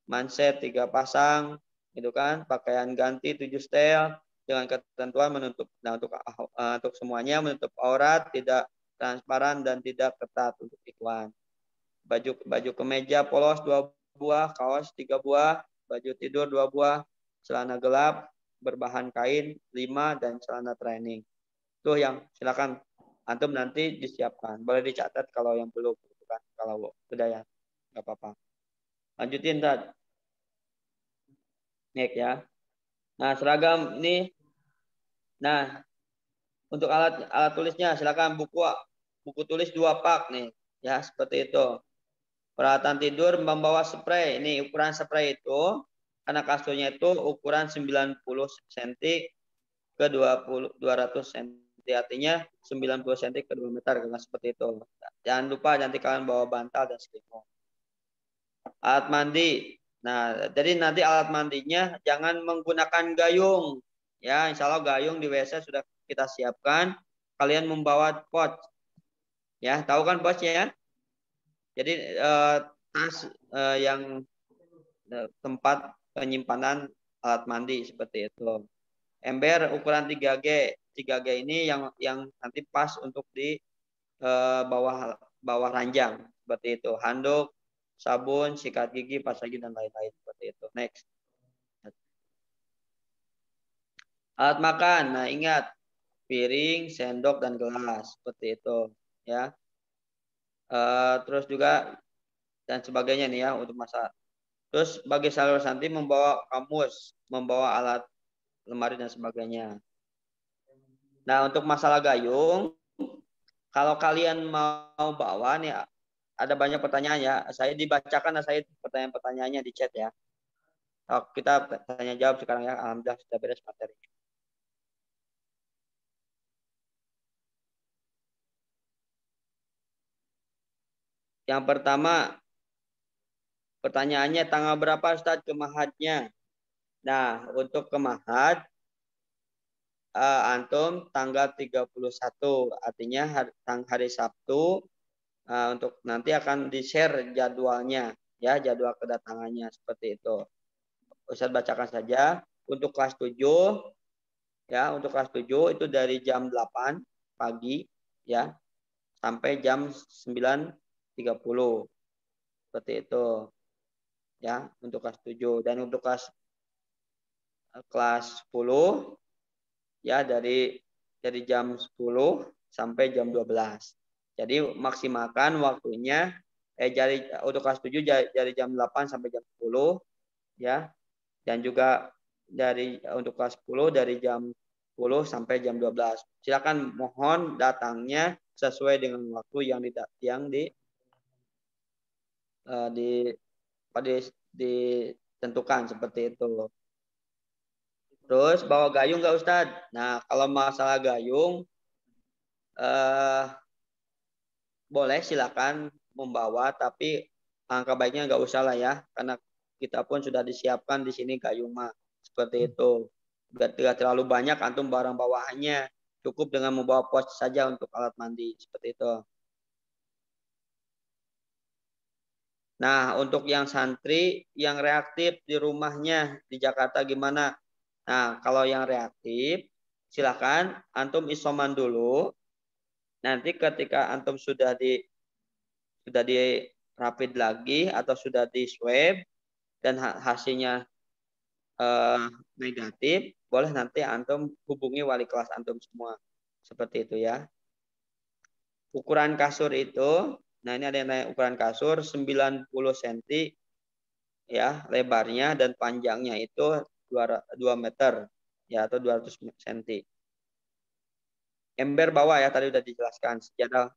manset 3 pasang, gitu kan, pakaian ganti 7 setel, dengan ketentuan menutup, nah untuk semuanya menutup aurat, tidak transparan dan tidak ketat untuk ikhwan. Baju kemeja polos 2 buah, kaos 3 buah, baju tidur 2 buah, celana gelap berbahan kain 5, dan celana training. Itu yang silakan antum nanti disiapkan. Boleh dicatat kalau yang belum, kan? Kalau udah ya nggak apa-apa. Lanjutin Tad. Next ya. Nah seragam ini. Nah untuk alat tulisnya silakan buku tulis 2 pak nih, ya seperti itu. Peralatan tidur membawa spray. Ini ukuran spray itu karena kasurnya itu ukuran 90 cm ke 200 cm. Artinya 90 cm ke 2 meter, karena seperti itu. Jangan lupa nanti kalian bawa bantal dan selimut. Alat mandi. Nah, jadi nanti alat mandinya jangan menggunakan gayung. Ya, insya Allah gayung di WC sudah kita siapkan. Kalian membawa pot. Ya, tahu kan potnya ya? Jadi tas yang tempat penyimpanan alat mandi seperti itu. Ember ukuran 3G. 3G ini yang nanti pas untuk di bawah ranjang seperti itu. Handuk, sabun, sikat gigi, pasta gigi, dan lain-lain seperti itu. Next. Alat makan. Nah, ingat piring, sendok, dan gelas seperti itu, ya. Terus juga dan sebagainya nih ya untuk masak. Terus bagi saudara santri membawa kamus, membawa alat lemari dan sebagainya. Nah, untuk masalah gayung, kalau kalian mau bawa nih, ada banyak pertanyaan ya. Saya dibacakan, saya pertanyaan-pertanyaannya di chat ya. Kita tanya jawab sekarang ya. Alhamdulillah sudah beres materi. Yang pertama, pertanyaannya tanggal berapa Ustadz ke Mahatnya? Nah, untuk ke Mahat, antum tanggal 31, artinya hari Sabtu, untuk nanti akan di-share jadwalnya, ya jadwal kedatangannya seperti itu. Ustadz bacakan saja. Untuk kelas 7, ya untuk kelas 7 itu dari jam 8 pagi, ya sampai jam 9.30 seperti itu, ya untuk kelas 7. Dan untuk kelas 10 ya dari jam 10 sampai jam 12. Jadi maksimalkan waktunya untuk kelas 7 dari jam 8 sampai jam 10 ya. Dan juga untuk kelas 10 dari jam 10 sampai jam 12. Silakan mohon datangnya sesuai dengan waktu yang ditentukan seperti itu. Terus bawa gayung nggak Ustadz? Nah, kalau masalah gayung boleh silakan membawa, tapi angka baiknya nggak usah lah ya, karena kita pun sudah disiapkan di sini gayung mah seperti itu. Tidak terlalu banyak antum barang bawaannya, cukup dengan membawa pos saja untuk alat mandi seperti itu. Nah, untuk yang santri yang reaktif di rumahnya di Jakarta gimana? Nah, kalau yang reaktif silakan antum isoman dulu. Nanti ketika antum sudah dirapid lagi atau sudah di swab dan hasilnya negatif, boleh nanti antum hubungi wali kelas antum semua. Seperti itu ya. Ukuran kasur itu, nah ini ada yang nanya ukuran kasur 90 cm ya, lebarnya dan panjangnya itu 2 meter ya, atau 200 cm. Ember bawah ya, tadi udah dijelaskan. Sejadah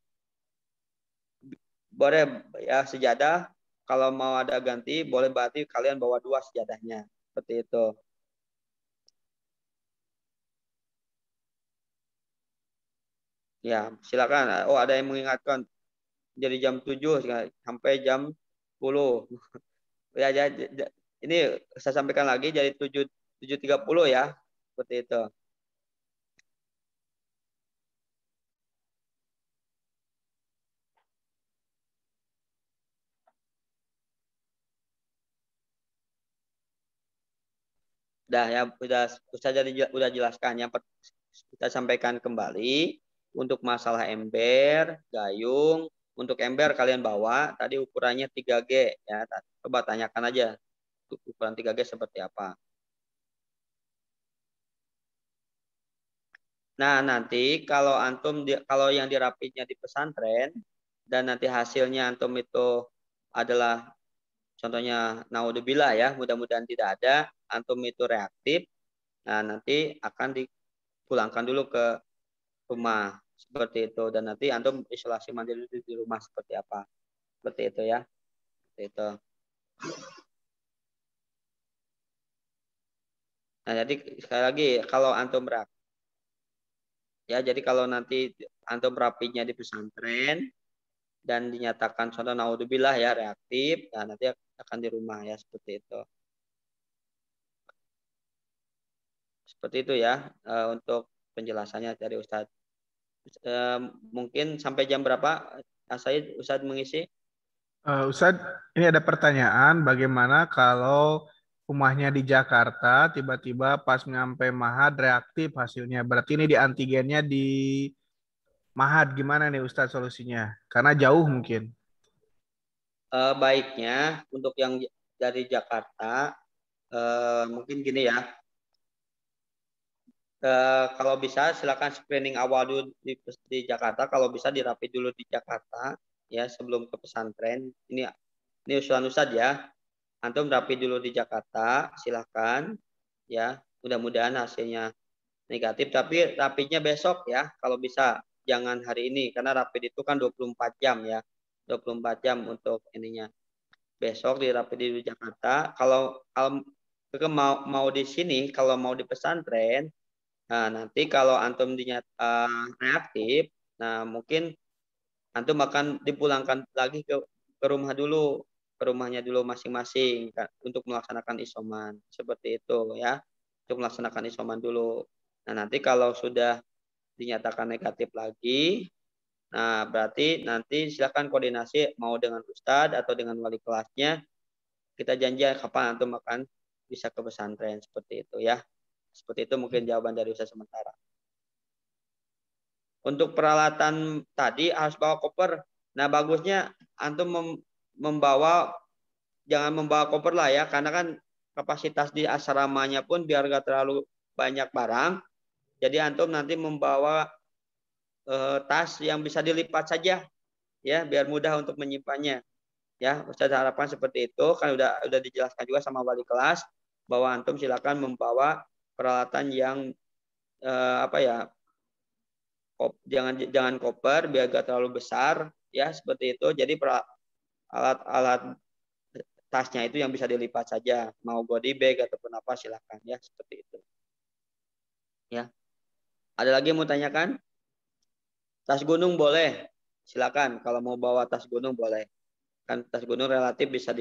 boleh ya, sejadah kalau mau ada ganti boleh, berarti kalian bawa 2 sejadahnya seperti itu. Ya, silakan. Oh, ada yang mengingatkan jadi jam 7 sampai jam 10. Ya, ini saya sampaikan lagi jadi 7.30 ya. Seperti itu. Udah ya, udah jelaskan. Yang kita sampaikan kembali untuk masalah ember, gayung. Untuk ember kalian bawa, tadi ukurannya 3G ya. Coba tanyakan aja ukuran 3G seperti apa. Nah, nanti kalau kalau yang dirapitnya di pesantren dan nanti hasilnya antum itu adalah contohnya naudzubillah ya, mudah-mudahan tidak ada, antum itu reaktif. Nah, nanti akan dipulangkan dulu ke rumah seperti itu, dan nanti antum isolasi mandiri di rumah seperti apa. Seperti itu ya. Seperti itu. Nah, jadi sekali lagi kalau antum reaktif ya, jadi kalau nanti antum rapinya di pesantren dan dinyatakan contoh naudzubillah ya reaktif, nah nanti akan di rumah ya, seperti itu. Seperti itu ya untuk penjelasannya dari Ustadz. Mungkin sampai jam berapa Said Ustadz mengisi? Ustadz, ini ada pertanyaan, bagaimana kalau rumahnya di Jakarta, tiba-tiba pas nyampe Mahad reaktif hasilnya. Berarti ini di antigennya di Mahad, gimana nih Ustadz solusinya? Karena jauh mungkin. Baiknya untuk yang dari Jakarta, mungkin gini ya. Kalau bisa silakan screening awal dulu di Jakarta. Kalau bisa dirapit dulu di Jakarta ya sebelum ke pesantren. Ini usulan Ustadz ya. Antum rapid dulu di Jakarta, silakan ya. Mudah-mudahan hasilnya negatif, tapi rapidnya besok ya. Kalau bisa jangan hari ini karena rapid itu kan 24 jam ya. 24 jam untuk ininya. Besok dirapid di Jakarta. Kalau mau di sini, kalau mau di pesantren, nah nanti kalau antum reaktif, nah mungkin antum akan dipulangkan lagi ke rumah dulu, ke rumahnya dulu masing-masing untuk melaksanakan isoman seperti itu ya, untuk melaksanakan isoman dulu. Nah nanti kalau sudah dinyatakan negatif lagi, nah berarti nanti silakan koordinasi mau dengan ustadz atau dengan wali kelasnya, kita janji kapan antum akan bisa ke pesantren seperti itu ya. Seperti itu mungkin jawaban dari Ustaz sementara. Untuk peralatan tadi harus bawa koper. Nah bagusnya antum jangan membawa koper lah ya, karena kan kapasitas di asramanya pun biar gak terlalu banyak barang. Jadi antum nanti membawa tas yang bisa dilipat saja, ya, biar mudah untuk menyimpannya. Ya, Ustaz harapkan seperti itu. Kan udah dijelaskan juga sama wali kelas bahwa antum silakan membawa peralatan yang jangan koper biar gak terlalu besar, ya, seperti itu. Jadi alat-alat tasnya itu yang bisa dilipat saja, mau body bag ataupun apa silakan, ya, seperti itu. Ya. Ada lagi yang mau tanyakan? Tas gunung boleh, silakan. Kalau mau bawa tas gunung boleh. Kan tas gunung relatif bisa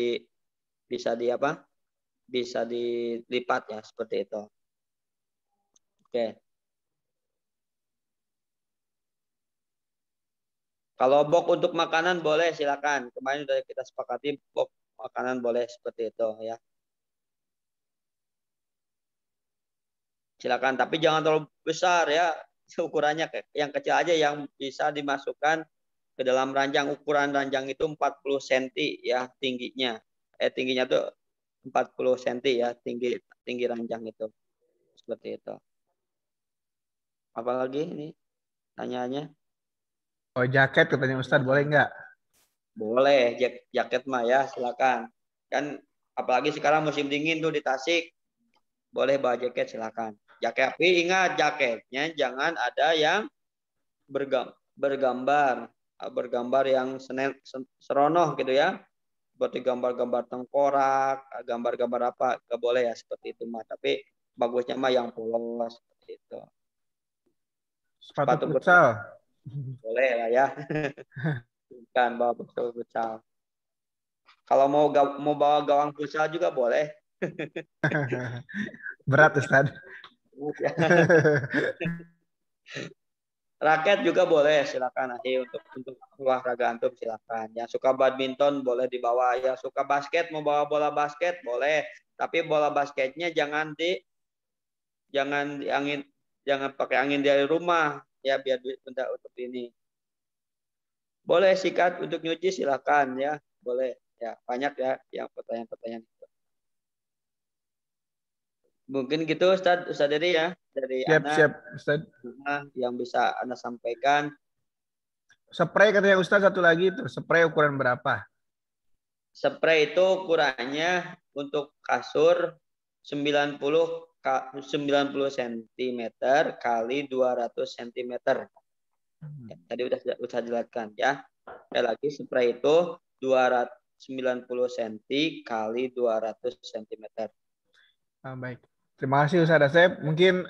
dilipat, ya, seperti itu. Oke. Kalau box untuk makanan boleh, silakan. Kemarin sudah kita sepakati box makanan boleh seperti itu, ya. Silakan, tapi jangan terlalu besar, ya. Ukurannya yang kecil aja yang bisa dimasukkan ke dalam ranjang. Ukuran ranjang itu 40 cm, ya, tingginya. Tingginya tuh 40 cm, ya, tinggi ranjang itu. Seperti itu. Apalagi ini tanyaannya? Oh, jaket katanya Ustadz, boleh nggak? Boleh, jaket mah, ya, silakan. Kan apalagi sekarang musim dingin tuh di Tasik, boleh bawa jaket, silakan. Jaket, tapi ingat jaketnya jangan ada yang bergambar yang seronoh gitu, ya. Seperti gambar-gambar tengkorak, gambar-gambar apa, nggak boleh, ya, seperti itu mah. Tapi bagusnya mah yang polos seperti itu. Sepatu futsal. Boleh lah, ya. Bukan bawa futsal. Kalau mau bawa gawang futsal juga boleh. Berat, Ustaz. Raket juga boleh, silakan aja untuk olahraga antum, silakan. Yang suka badminton boleh dibawa, yang suka basket mau bawa bola basket boleh, tapi bola basketnya jangan pakai angin dari rumah, ya, biar benda untuk ini. Boleh sikat untuk nyuci, silakan, ya, boleh, ya. Banyak, ya, yang pertanyaan-pertanyaan. Mungkin gitu Ustaz Dery, ya, dari Siap, Ustaz. Yang bisa Anda sampaikan. Spray katanya Ustaz, satu lagi tuh, spray ukuran berapa? Spray itu ukurannya untuk kasur 90 cm kali 200 cm. Ya, tadi udah jelaskan, ya. Sekali lagi, spray itu 290 cm kali 200 cm. Baik. Terima kasih Ustaz Asep. Mungkin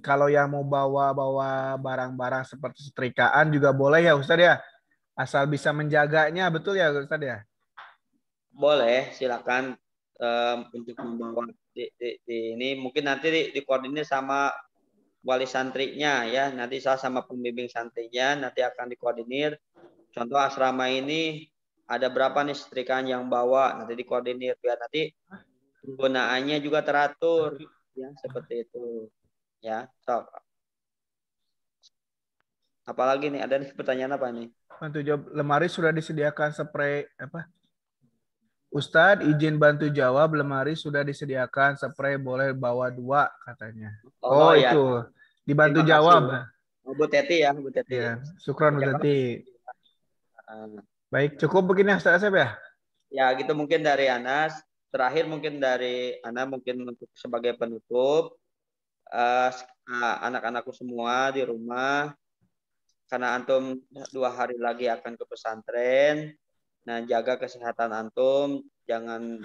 kalau yang mau bawa barang-barang seperti setrikaan juga boleh, ya Ustaz, ya. Asal bisa menjaganya, betul ya Ustaz, ya? Boleh, silakan untuk membawa ini. Mungkin nanti dikoordinir sama wali santrinya, ya. Nanti saya sama pembimbing santrinya nanti akan dikoordinir. Contoh asrama ini ada berapa nih setrikaan yang bawa, nanti dikoordinir biar nanti penggunaannya juga teratur, ya, seperti itu, ya. So, apalagi nih, ada nih pertanyaan apa nih? Bantu jawab. Lemari sudah disediakan spray apa? Ustadz, izin bantu jawab. Lemari sudah disediakan spray, boleh bawa 2 katanya. Oh ya. Itu dibantu Terima jawab. Kasih. Bu Teti, ya, Bu Teti. Ya, syukron Bu Teti. Baik, cukup begini Ustaz Asep, ya? Ya, gitu mungkin dari Anas. Terakhir mungkin dari Ana, mungkin untuk sebagai penutup, anak-anakku semua di rumah, karena antum 2 hari lagi akan ke pesantren, nah, jaga kesehatan antum, jangan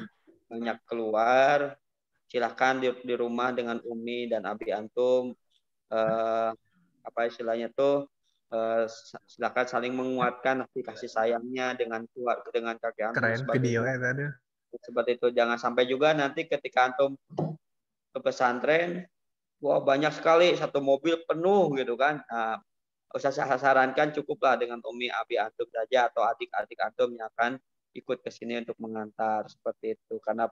banyak keluar, silahkan di rumah dengan umi dan abi antum, apa istilahnya tuh, silakan saling menguatkan kasih sayangnya dengan kakek antum. Keren video ya tadi. Seperti itu. Jangan sampai juga nanti ketika antum ke pesantren, wah, banyak sekali, satu mobil penuh gitu kan. Nah, saya sarankan cukuplah dengan umi abi antum saja atau adik-adik antum yang akan ikut ke sini untuk mengantar, seperti itu. Karena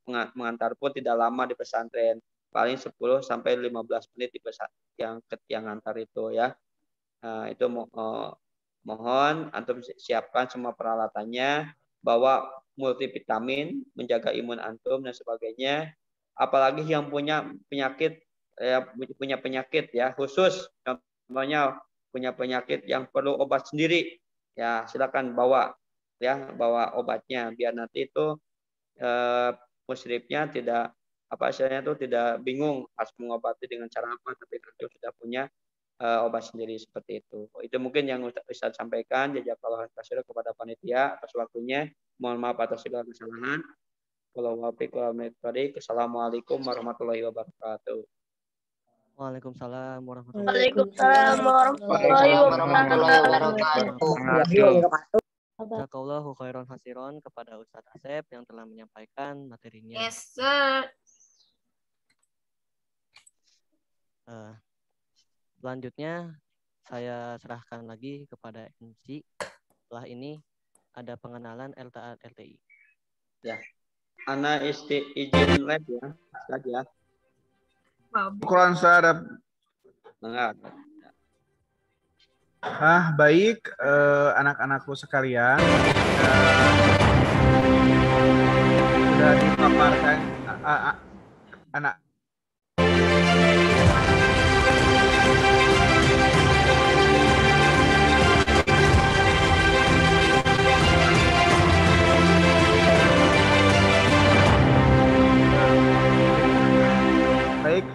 mengantar pun tidak lama di pesantren, paling 10 sampai 15 menit di pesantren yang antar itu, ya. Nah, itu mohon antum siapkan semua peralatannya, bawa multivitamin menjaga imun antum dan sebagainya. Apalagi yang punya penyakit punya penyakit ya khusus, contohnya punya penyakit yang perlu obat sendiri, ya silakan bawa obatnya biar nanti itu musyrifnya tidak istilahnya itu tidak bingung harus mengobati dengan cara apa, tapi nanti sudah punya obat sendiri seperti itu. Itu mungkin yang Ustaz sampaikan. Jazakallahu khairan kepada panitia atas waktunya. Mohon maaf atas segala kesalahan. Assalamualaikum warahmatullahi wabarakatuh. Waalaikumsalam warahmatullahi Waalaikumsalam warahmatullahi wabarakatuh. Jazakallahu khairan hasiron kepada Ustadz Asep yang telah menyampaikan materinya. Yes, sir. Selanjutnya saya serahkan lagi kepada MC. Setelah ini ada pengenalan LTA LTI. Ya. Ana izin live ya, Ustaz ya. Quran Sarab. Baik, anak-anakku sekalian, sudah dipaparkan anak. Baik,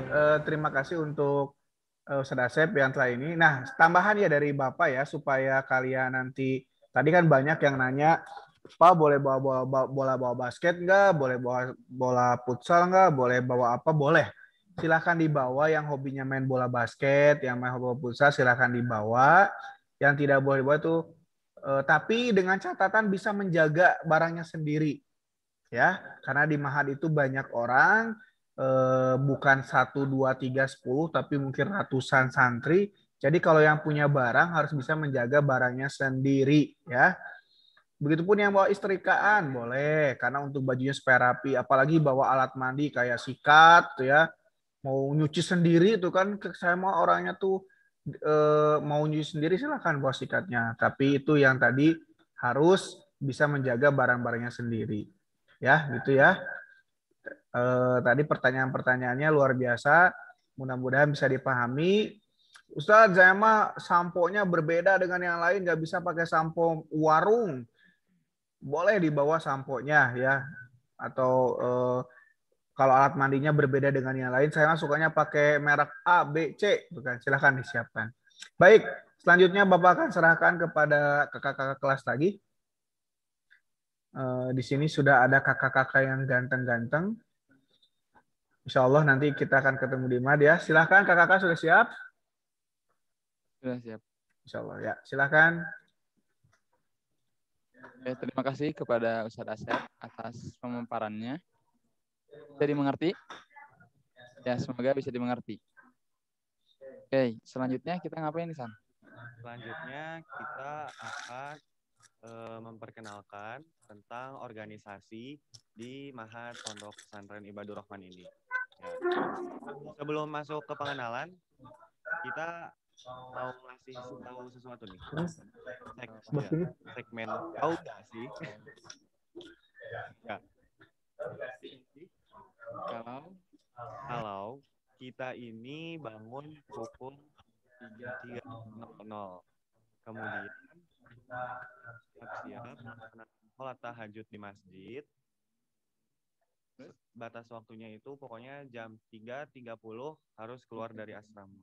terima kasih untuk Ustadz Asep yang telah ini. Nah, tambahan ya dari Bapak ya, supaya kalian nanti, tadi kan banyak yang nanya, Pak boleh bawa bola basket nggak? Boleh bawa bola futsal nggak? Boleh bawa apa? Boleh. Silahkan dibawa yang hobinya main bola basket, yang main bola futsal silahkan dibawa. Yang tidak boleh dibawa itu, tapi dengan catatan bisa menjaga barangnya sendiri. Ya, karena di Mahad itu banyak orang, bukan 1, 2, 3, 10, tapi mungkin ratusan santri. Jadi kalau yang punya barang harus bisa menjaga barangnya sendiri, ya. Begitupun yang bawa istrikaan boleh, karena untuk bajunya supaya rapi. Apalagi bawa alat mandi kayak sikat, tuh ya. Mau nyuci sendiri itu kan, saya mau orangnya tuh mau nyuci sendiri silahkan bawa sikatnya. Tapi itu yang tadi harus bisa menjaga barang-barangnya sendiri, ya, gitu ya. Tadi pertanyaan-pertanyaannya luar biasa. Mudah-mudahan bisa dipahami. Ustadz, saya mah sampo-nya berbeda dengan yang lain. Nggak bisa pakai sampo warung. Boleh dibawa sampo-nya ya. Atau kalau alat mandinya berbeda dengan yang lain, saya sukanya pakai merek A, B, C. Bukan, silahkan disiapkan. Baik, selanjutnya Bapak akan serahkan kepada kakak-kakak kelas lagi. Di sini sudah ada kakak-kakak yang ganteng-ganteng. Insya Allah nanti kita akan ketemu di MAD ya. Silahkan kakak-kakak sudah siap? Sudah siap. Insya Allah ya. Silahkan. Terima kasih kepada Ustadz Asep atas pemaparannya. Bisa dimengerti? Ya, semoga bisa dimengerti. Oke, selanjutnya kita ngapain nih, San? Selanjutnya kita akan memperkenalkan tentang organisasi di Mahad Pondok Pesantren Ibadur Rahman ini. Ya. Sebelum masuk ke pengenalan, kita mau ngasih tahu sesuatu nih. Segmen tahu nggak sih? Ya. Kalau kita ini bangun pukul 3.00, kemudian siap-siap sholat tahajud di masjid. Batas waktunya itu pokoknya jam 3.30 harus keluar dari asrama.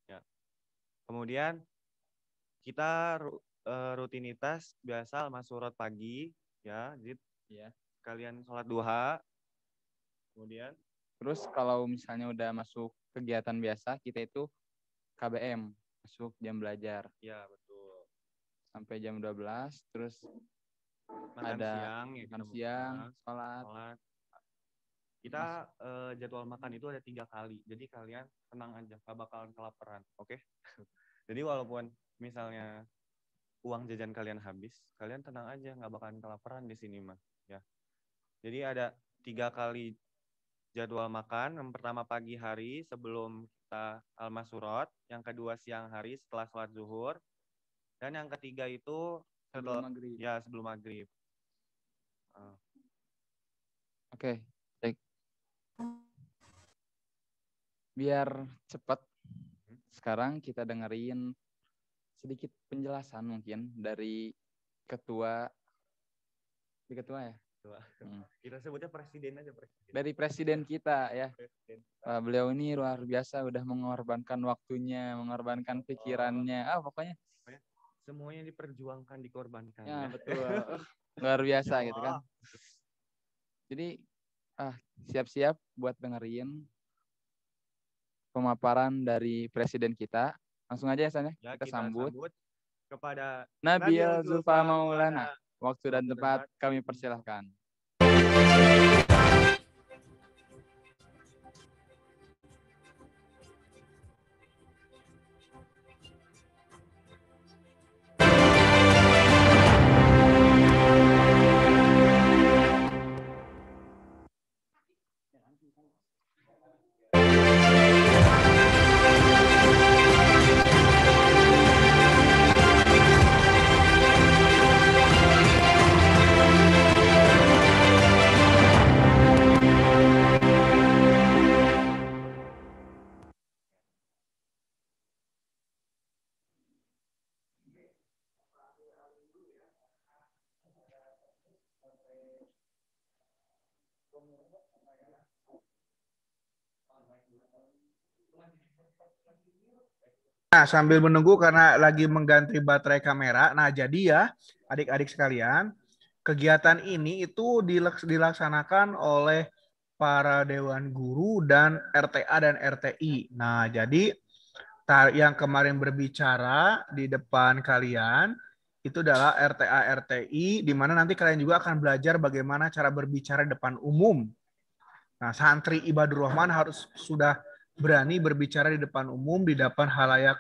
Ya. Kemudian kita rutinitas biasa al-masurat pagi ya, jadi kalian sholat duha. Kemudian terus kalau misalnya udah masuk kegiatan biasa, kita itu KBM, masuk jam belajar. Ya, betul. Sampai jam 12, terus makan ada siang, ya, makan siang, sholat. Kita jadwal makan itu ada 3 kali. Jadi kalian tenang aja, gak bakalan kelaparan, oke? Jadi walaupun misalnya uang jajan kalian habis, kalian tenang aja, nggak bakalan kelaparan di sini mah, ya. Jadi ada 3 kali jadwal makan. Yang pertama pagi hari sebelum kita al-masurat, yang kedua siang hari setelah sholat zuhur, dan yang ketiga itu sebelum maghrib. Ya, sebelum maghrib. Oke, baik. biar cepat, sekarang kita dengerin sedikit penjelasan mungkin dari ketua ya. Kita sebutnya presiden aja, presiden. Dari presiden kita ya. Presiden. Beliau ini luar biasa udah mengorbankan waktunya, mengorbankan pikirannya. Pokoknya semuanya diperjuangkan, dikorbankan. Ya, betul. Luar biasa gitu kan. Jadi siap-siap buat dengerin pemaparan dari presiden kita. Langsung aja ya San ya. Kita sambut kepada Nabil Zulfa Maulana. Waktu dan tempat kami persilahkan. Nah, sambil menunggu karena lagi mengganti baterai kamera. Nah, jadi ya, adik-adik sekalian, kegiatan ini itu dilaksanakan oleh para dewan guru dan RTA dan RTI. Nah, jadi yang kemarin berbicara di depan kalian itu adalah RTA RTI, di mana nanti kalian juga akan belajar bagaimana cara berbicara di depan umum. Nah, santri Ibadur Rahman harus sudah berani berbicara di depan umum, di depan halayak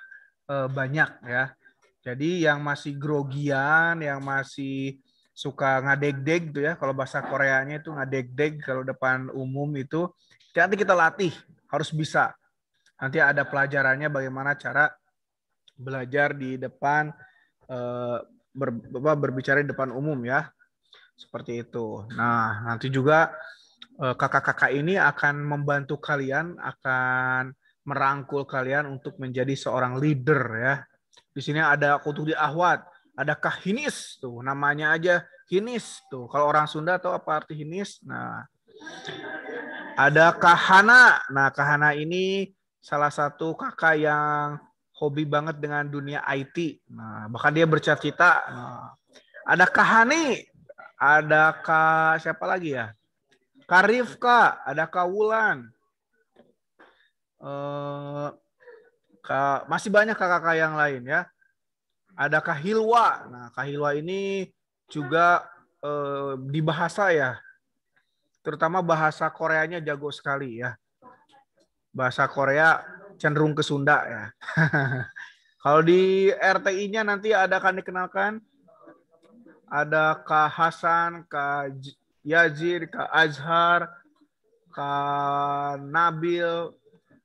banyak ya. Jadi yang masih grogian, yang masih suka ngadeg-deg gitu ya, kalau bahasa Koreanya itu ngadeg-deg kalau depan umum itu, nanti kita latih, harus bisa. Nanti ada pelajarannya bagaimana cara belajar di depan berbicara di depan umum ya. Seperti itu. Nah, nanti juga kakak-kakak ini akan membantu kalian, akan merangkul kalian untuk menjadi seorang leader ya. Di sini ada Kutudi Ahwad, ada Kak Hinis tuh, namanya aja Hinis tuh. Kalau orang Sunda tahu apa arti Hinis? Nah, ada Kak Hana. Nah, Kak Hana ini salah satu kakak yang hobi banget dengan dunia IT. Nah, bahkan dia bercita-cita. Nah, ada Kak Hani, ada Kak siapa lagi ya? Kak Rifka, ada Kak Wulan. Masih banyak kakak-kakak yang lain ya. Ada Kak Hilwa. Nah, Kak Hilwa ini juga di bahasa ya. Terutama bahasa Koreanya jago sekali ya. Bahasa Korea cenderung ke Sunda ya. Kalau di RTI-nya nanti ada akan dikenalkan. Ada Kak Hasan, Kak Yazid, Kak Azhar, Kak Nabil,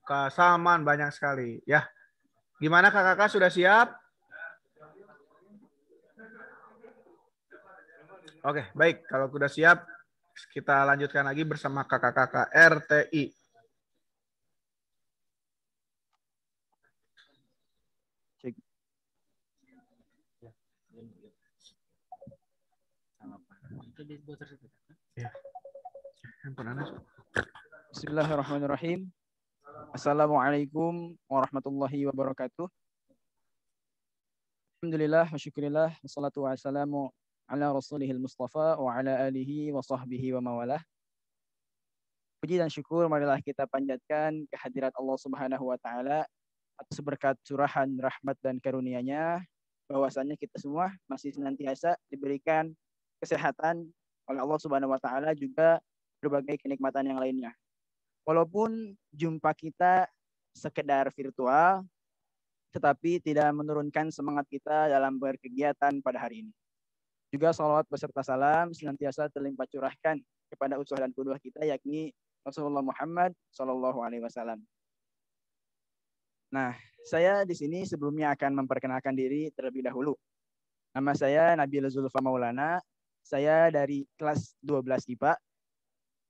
Kak Salman, banyak sekali ya. Gimana kakak-kakak sudah siap? Oke, baik. Kalau sudah siap, kita lanjutkan lagi bersama kakak-kakak RTI. Bismillahirrahmanirrahim. Assalamualaikum warahmatullahi wabarakatuh. Alhamdulillah wa syukurillah wassalatu wassalamu ala rasulihil mustafa wa ala alihi wa sahbihi wa mawalah. Puji dan syukur marilah kita panjatkan kehadirat Allah Subhanahu wa taala atas berkat curahan rahmat dan karunia-Nya, bahwasanya kita semua masih senantiasa diberikan kesehatan oleh Allah Subhanahu wa taala, juga berbagai kenikmatan yang lainnya. Walaupun jumpa kita sekedar virtual, tetapi tidak menurunkan semangat kita dalam berkegiatan pada hari ini. Juga salawat beserta salam senantiasa terlimpah curahkan kepada uswah dan qudwah kita, yakni Rasulullah Muhammad SAW. Nah, saya di sini sebelumnya akan memperkenalkan diri terlebih dahulu. Nama saya Nabil Zulfa Maulana. Saya dari kelas 12 IPA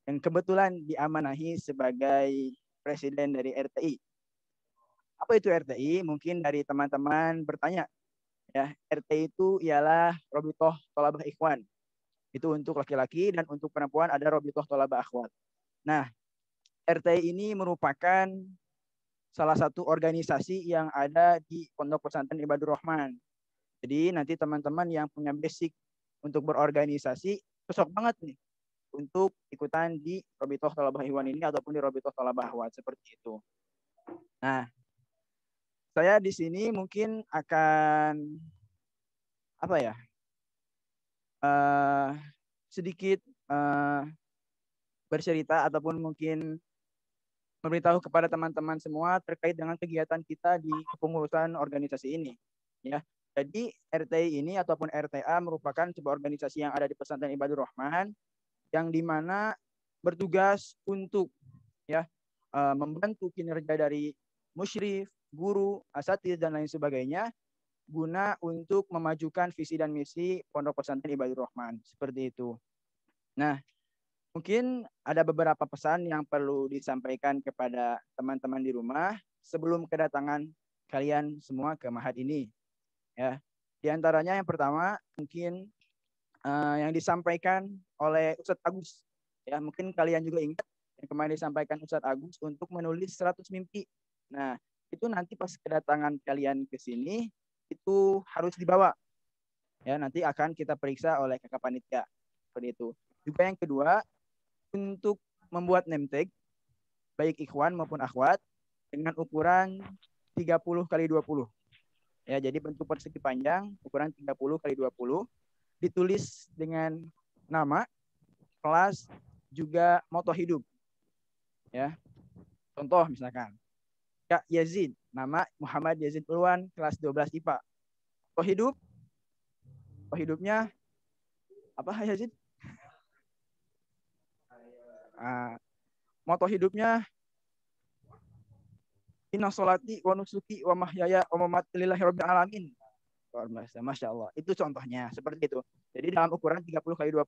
yang kebetulan diamanahi sebagai presiden dari RTI. Apa itu RTI? Mungkin dari teman-teman bertanya, ya, RTI itu ialah Robitoh Tolabah Ikhwan. Itu untuk laki-laki, dan untuk perempuan ada Robitoh Tolabah Akhwat. Nah, RTI ini merupakan salah satu organisasi yang ada di Pondok Pesantren Ibadur Rahman. Jadi nanti teman-teman yang punya basic untuk berorganisasi, cocok banget nih untuk ikutan di Robitoh Tolabah Ikhwan ini ataupun di Robitoh Tolabah Akhwat, seperti itu. Nah, saya di sini mungkin akan sedikit bercerita ataupun mungkin memberitahu kepada teman-teman semua terkait dengan kegiatan kita di kepengurusan organisasi ini. Ya, jadi RTI ini ataupun RTA merupakan sebuah organisasi yang ada di Pesantren Ibadur Rahman, yang dimana bertugas untuk membantu kinerja dari musyrif, guru, asatidz dan lain sebagainya, guna untuk memajukan visi dan misi Pondok Pesantren Ibadur Rahman, seperti itu. Nah, mungkin ada beberapa pesan yang perlu disampaikan kepada teman-teman di rumah sebelum kedatangan kalian semua ke Mahad ini. Ya, di antaranya yang pertama mungkin yang disampaikan oleh Ustadz Agus. Ya, mungkin kalian juga ingat yang kemarin disampaikan Ustadz Agus untuk menulis 100 mimpi. Nah, itu nanti pas kedatangan kalian ke sini itu harus dibawa. Ya, nanti akan kita periksa oleh kakak panitia. Seperti itu. Juga yang kedua, untuk membuat name tag baik ikhwan maupun akhwat dengan ukuran 30 kali 20. Ya, jadi bentuk persegi panjang ukuran 30 kali 20, ditulis dengan nama, kelas, juga moto hidup. Ya. Contoh misalkan Kak Yazid, nama Muhammad Yazid Ulwan, kelas 12 IPA. Hidupnya apa Yazid? Moto hidupnya inna sholati wa nusuki wa mahyaya wa mamati lillahi rabbil alamin. Masya Allah. Itu contohnya seperti itu. Jadi dalam ukuran 30 kali 20,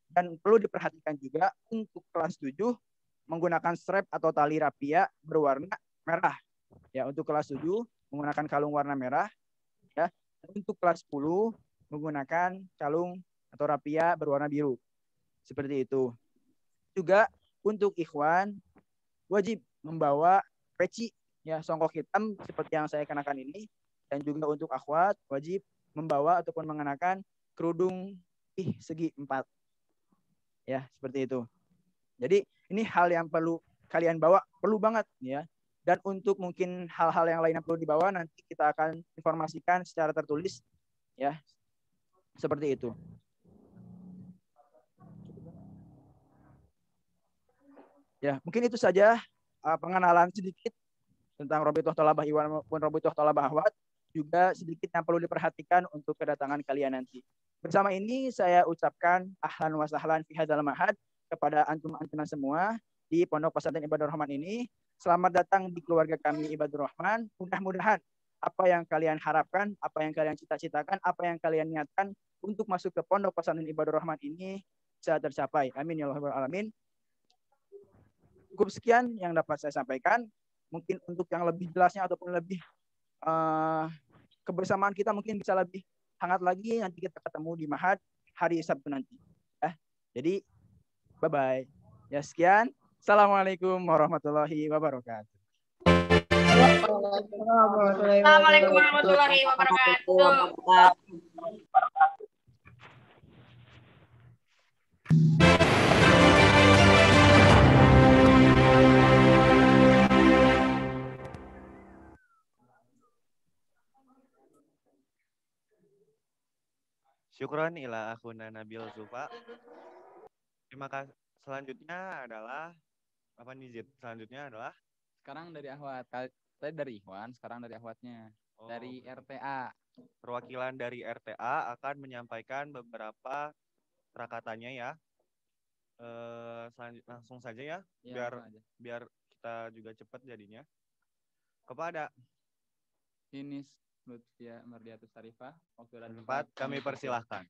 dan perlu diperhatikan juga untuk kelas 7 menggunakan strap atau tali rapia berwarna merah. Ya, untuk kelas 7 menggunakan kalung warna merah. Ya, untuk kelas 10 menggunakan kalung atau rapia berwarna biru. Seperti itu. Juga untuk ikhwan wajib membawa peci, ya, songkok hitam seperti yang saya kenakan ini, dan juga untuk akhwat wajib membawa ataupun mengenakan kerudung segi 4. Ya, seperti itu. Jadi ini hal yang perlu kalian bawa, perlu banget ya. Dan untuk mungkin hal-hal yang lain yang perlu dibawa nanti kita akan informasikan secara tertulis ya. Seperti itu. Ya, mungkin itu saja pengenalan sedikit tentang Robitoh Tolabah Ikhwan maupun Robitoh Tolabah Akhwat, juga sedikit yang perlu diperhatikan untuk kedatangan kalian nanti. Bersama ini saya ucapkan ahlan wa sahlan fi hadzal mahad kepada antum-antum semua di Pondok Pesantren Ibadur Rahman ini. Selamat datang di keluarga kami Ibadur Rahman. Mudah-mudahan apa yang kalian harapkan, apa yang kalian cita-citakan, apa yang kalian niatkan untuk masuk ke Pondok Pesantren Ibadur Rahman ini bisa tercapai. Amin ya rabbal alamin. Cukup sekian yang dapat saya sampaikan. Mungkin untuk yang lebih jelasnya ataupun lebih kebersamaan kita mungkin bisa lebih hangat lagi, nanti kita ketemu di Mahad hari Sabtu nanti. Ya. Jadi bye bye. Ya, sekian. Assalamualaikum warahmatullahi wabarakatuh. Assalamualaikum warahmatullahi wabarakatuh. Syukron ila akhuna Nabil Zufa. Terima kasih. Selanjutnya adalah apa nih, Zid? Selanjutnya adalah sekarang dari akhwat. Tadi dari Ikhwan, sekarang dari akhwatnya. Dari RTA. Perwakilan dari RTA akan menyampaikan beberapa rakatannya ya. Langsung saja ya, biar kita juga cepat jadinya. Kepada Sinis Lutfia Mardiatus Sarifah, waktu dan tempat kami persilahkan.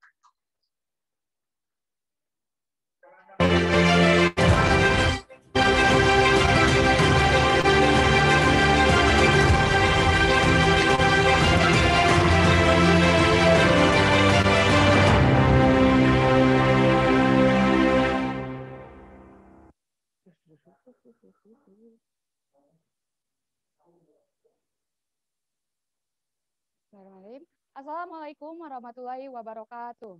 Assalamualaikum warahmatullahi wabarakatuh.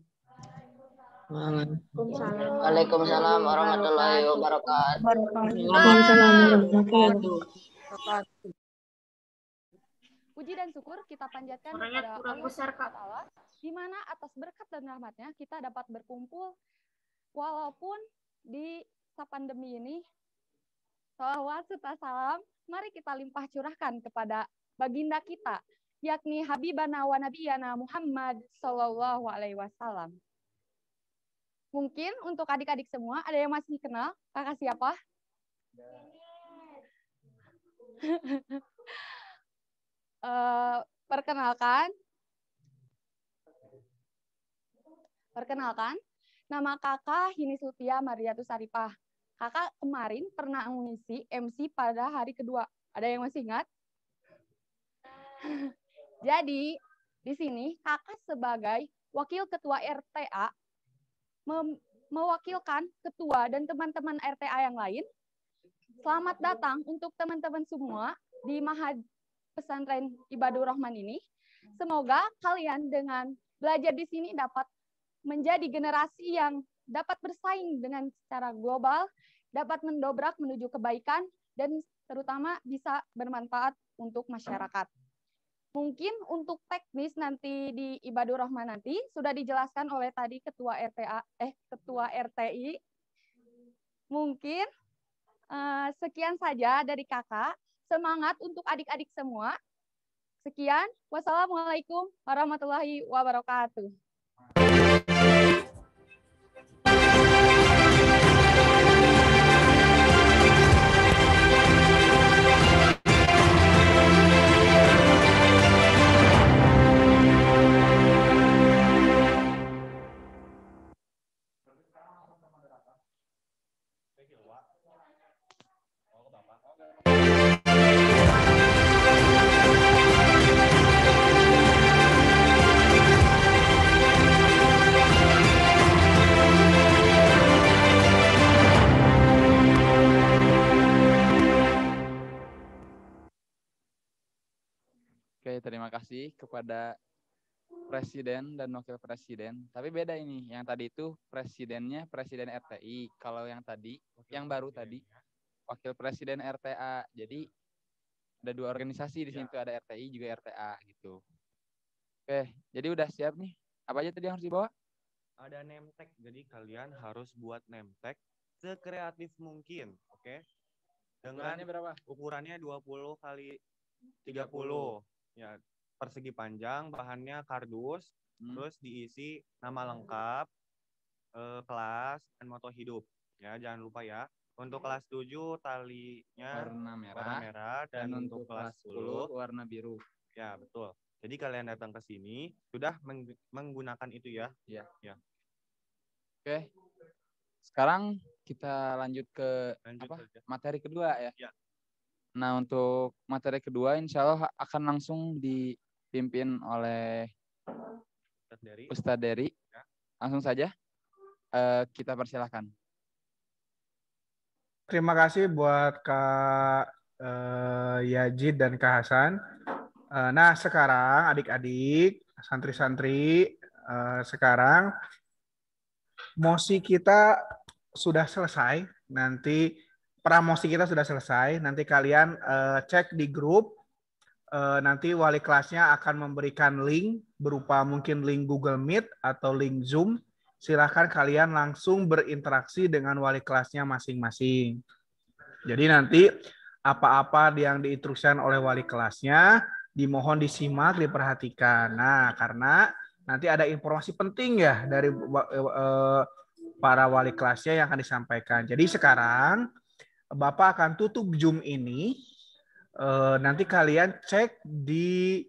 Waalaikumsalam warahmatullahi wabarakatuh. Waalaikumsalam warahmatullahi wabarakatuh. Puji dan syukur kita panjatkan kepada Allah SWT, di mana atas berkat dan rahmatnya kita dapat berkumpul walaupun di masa pandemi ini. Shalawat serta salam, mari kita limpah curahkan kepada baginda kita, yakni Habibana wa Nabiyana Muhammad Sallallahu Alaihi Wasallam. Mungkin untuk adik-adik semua, ada yang masih kenal kakak siapa? Perkenalkan, nama kakak Hini Sutia Mariatus Saripah. Kakak kemarin pernah mengisi MC pada hari kedua. Ada yang masih ingat? Jadi, di sini kakak sebagai wakil ketua RTA mewakilkan ketua dan teman-teman RTA yang lain. Selamat datang untuk teman-teman semua di Mahad Pesantren Ibadur Rahman ini. Semoga kalian dengan belajar di sini dapat menjadi generasi yang dapat bersaing dengan secara global, dapat mendobrak menuju kebaikan, dan terutama bisa bermanfaat untuk masyarakat. Mungkin untuk teknis nanti di Ibadur Rahman nanti sudah dijelaskan oleh tadi ketua RTI. Mungkin sekian saja dari kakak. Semangat untuk adik-adik semua. Sekian. Wassalamualaikum warahmatullahi wabarakatuh. Oke, terima kasih kepada Presiden dan Wakil Presiden. Tapi beda ini, yang tadi itu presidennya Presiden RTI. Kalau yang tadi, yang baru tadi, Wakil Presiden RTA. Jadi ada dua organisasi di sini tuh, ada RTI juga RTA gitu. Oke, jadi udah siap nih. Apa aja tadi yang harus dibawa? Ada name tag, jadi kalian harus buat name tag sekreatif mungkin, oke? Dengan Ukurannya berapa? Ukurannya 20 kali 30. Ya, persegi panjang, bahannya kardus, terus diisi nama lengkap, kelas, dan moto hidup. Ya, jangan lupa ya. Untuk kelas 7 talinya warna merah dan untuk kelas 10 warna biru. Ya, betul. Jadi kalian datang ke sini sudah menggunakan itu ya. Iya. Ya. Oke. Sekarang kita lanjut ke materi kedua ya. Ya. Nah, untuk materi kedua insya Allah akan langsung dipimpin oleh Ustadz Dery. Ya. Langsung saja kita persilahkan. Terima kasih buat Kak Yazid dan Kak Hasan. Nah, sekarang adik-adik, santri-santri, sekarang mosi kita sudah selesai. Nanti pramosi kita sudah selesai. Nanti kalian cek di grup. Nanti wali kelasnya akan memberikan link berupa mungkin link Google Meet atau link Zoom. Silahkan kalian langsung berinteraksi dengan wali kelasnya masing-masing. Jadi nanti apa-apa yang diinstruksikan oleh wali kelasnya dimohon disimak, diperhatikan. Nah, karena nanti ada informasi penting ya dari para wali kelasnya yang akan disampaikan. Jadi sekarang Bapak akan tutup Zoom ini. Nanti kalian cek di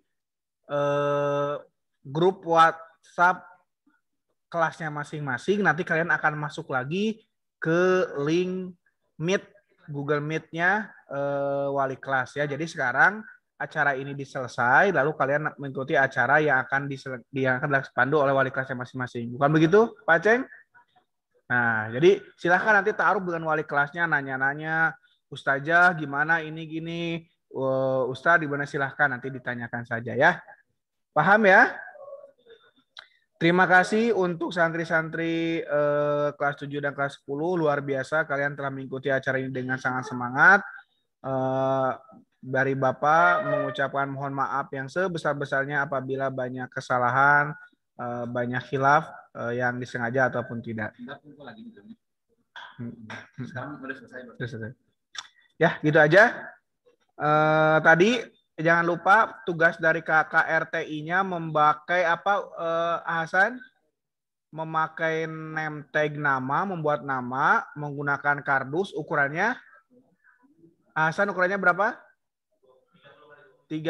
grup WhatsApp kelasnya masing-masing. Nanti kalian akan masuk lagi ke link Meet, Google Meet-nya wali kelas ya. Jadi sekarang acara ini diselesai, lalu kalian mengikuti acara yang akan dipandu oleh wali kelasnya masing-masing. Bukan begitu, Pak Ceng? Nah, jadi silahkan nanti ta'aruf dengan wali kelasnya, nanya-nanya, Ustazah gimana ini gini, Ustaz di mana, silahkan nanti ditanyakan saja ya. Paham ya? Terima kasih untuk santri-santri kelas 7 dan kelas 10. Luar biasa kalian telah mengikuti acara ini dengan sangat semangat. Dari Bapak mengucapkan mohon maaf yang sebesar-besarnya apabila banyak kesalahan, banyak khilaf yang disengaja ataupun tidak. Ya, gitu aja. Tadi jangan lupa tugas dari KKRTI-nya memakai apa, Hasan? Memakai name tag nama, membuat nama, menggunakan kardus. Ukurannya, Hasan, ukurannya berapa? 30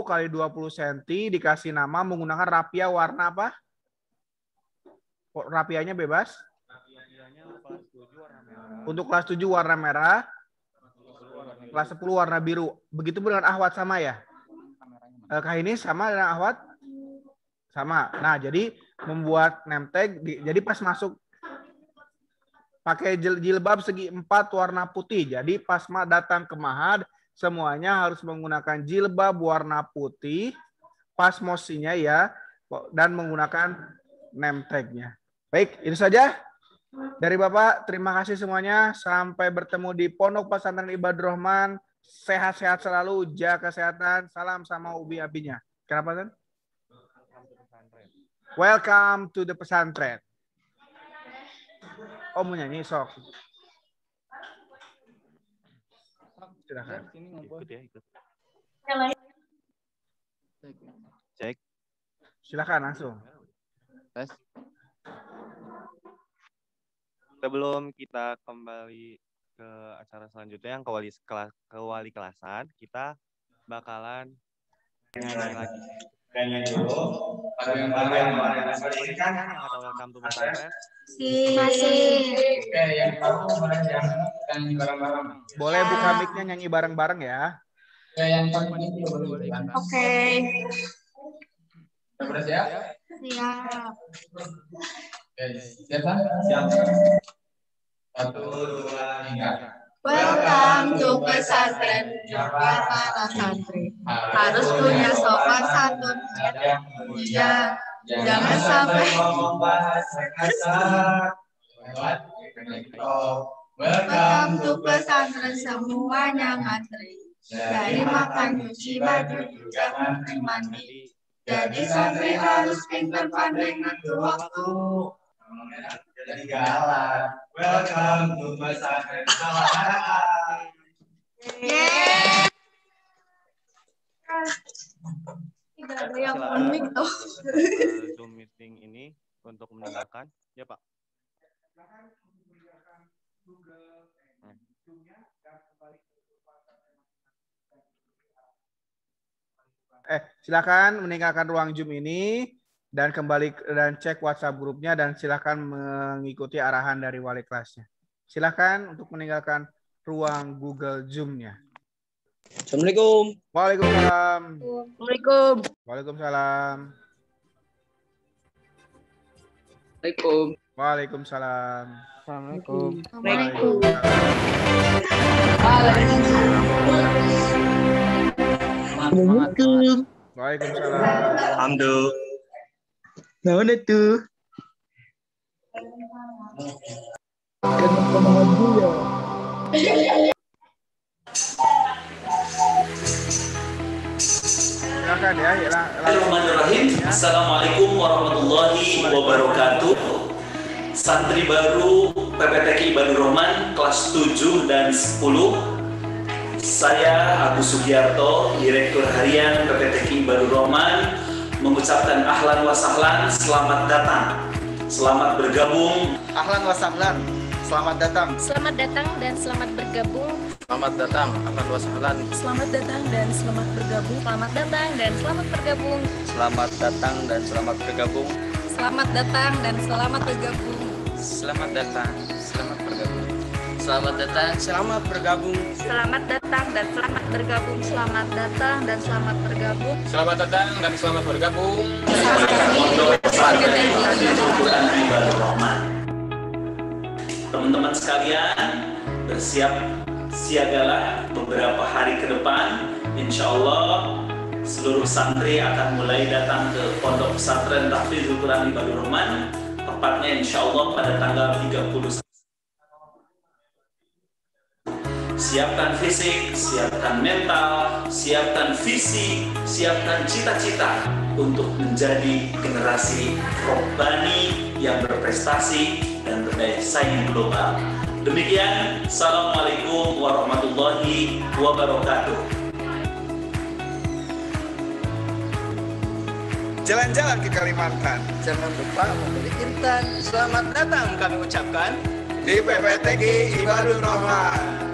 kali 20 cm, dikasih nama, menggunakan rapia warna apa? Rapianya bebas? Untuk kelas 7 warna merah. Kelas 10 warna biru. Begitu dengan Ahwat sama ya? Kah ini sama dengan Ahwat? Sama. Nah, jadi membuat name tag, jadi pas masuk pakai jilbab segi 4 warna putih. Jadi pas datang ke Mahad, semuanya harus menggunakan jilbab warna putih, pas mosinya ya, dan menggunakan name tag-nya. Baik, itu saja. Dari Bapak, terima kasih semuanya. Sampai bertemu di Pondok Pesantren Ibadur Rahman. Sehat-sehat selalu, jaga kesehatan. Salam sama ubi abinya. Kenapa, Tan? Welcome to the pesantren. Oh, mau nyanyi, sok. Silakan. Ikut ya, ikut. Cek. Silakan langsung. Tes. Sebelum kita kembali ke acara selanjutnya yang ke wali kelasan, kita bakalan nyanyi lagi. Nyanyi dulu. Bagi yang atau welcome to pesantren. Masih. Oke, yang tahu yang nyanyi bareng-bareng. Boleh buka mic-nya, nyanyi bareng-bareng ya. Oke, yang paling ini boleh. Oke. Sudah siap? Siap. Oke, siap kan? Siap. 1, 2, 3. Welcome to pesantren para santri. Harus punya sopan santun. Ya, jangan sampai ngomong bahasa kasar. Welcome to pesantren semuanya ngantri. Dari makan, cuci baju, juga ngantri mandi. Jadi santri harus pintar pandai ngatur waktu. Jadi galak. Welcome to pesantren semuanya. Yeay. Tidak ada yang unik tuh. Zoom meeting ini untuk meninggalkan. Ya, Pak. Silakan meninggalkan ruang Zoom ini dan kembali dan cek WhatsApp grupnya dan silakan mengikuti arahan dari wali kelasnya. Silakan untuk meninggalkan ruang Google Zoom-nya. Assalamualaikum. Waalaikumsalam. Assalamualaikum. Waalaikumsalam. Assalamualaikum. Waalaikumsalam. Assalamualaikum. Assalamualaikum. Waalaikumsalam. Alhamdulillah. Mana tuh? Silakan ya. Bismillahirrahmanirrahim. Assalamualaikum warahmatullahi wabarakatuh. Santri baru PPTK Ibadur Rahman kelas 7 dan 10. Saya Agus Sugiarto, Direktur Harian PPTK Ibadur Rahman, mengucapkan ahlan wa sahlan, selamat datang. Selamat bergabung. Ahlan wa sahlan. Selamat datang. Selamat datang dan selamat bergabung. Selamat datang, ahlan wa sahlan. Selamat datang dan selamat bergabung. Selamat datang dan selamat bergabung. Selamat datang dan selamat bergabung. Selamat datang dan selamat bergabung. Selamat datang, selamat bergabung. Selamat datang, selamat bergabung. Selamat datang dan selamat bergabung. Selamat datang dan selamat bergabung. Selamat datang dan selamat bergabung. Pondok Pesantren Al-Quran Ibadur Rahman. teman-teman sekalian, bersiap siagalah beberapa hari ke depan. Insya Allah seluruh santri akan mulai datang ke Pondok Pesantren Tahfidzul Quran Ibadur Rahman, tepatnya insya Allah pada tanggal 30. Siapkan fisik, siapkan mental, siapkan visi, siapkan cita-cita untuk menjadi generasi robbani yang berprestasi dan berdaya saing global. Demikian, Assalamualaikum warahmatullahi wabarakatuh. Jalan-jalan ke Kalimantan. Jangan lupa membeli intan. Selamat datang kami ucapkan di PPTK Ibadur Rahman.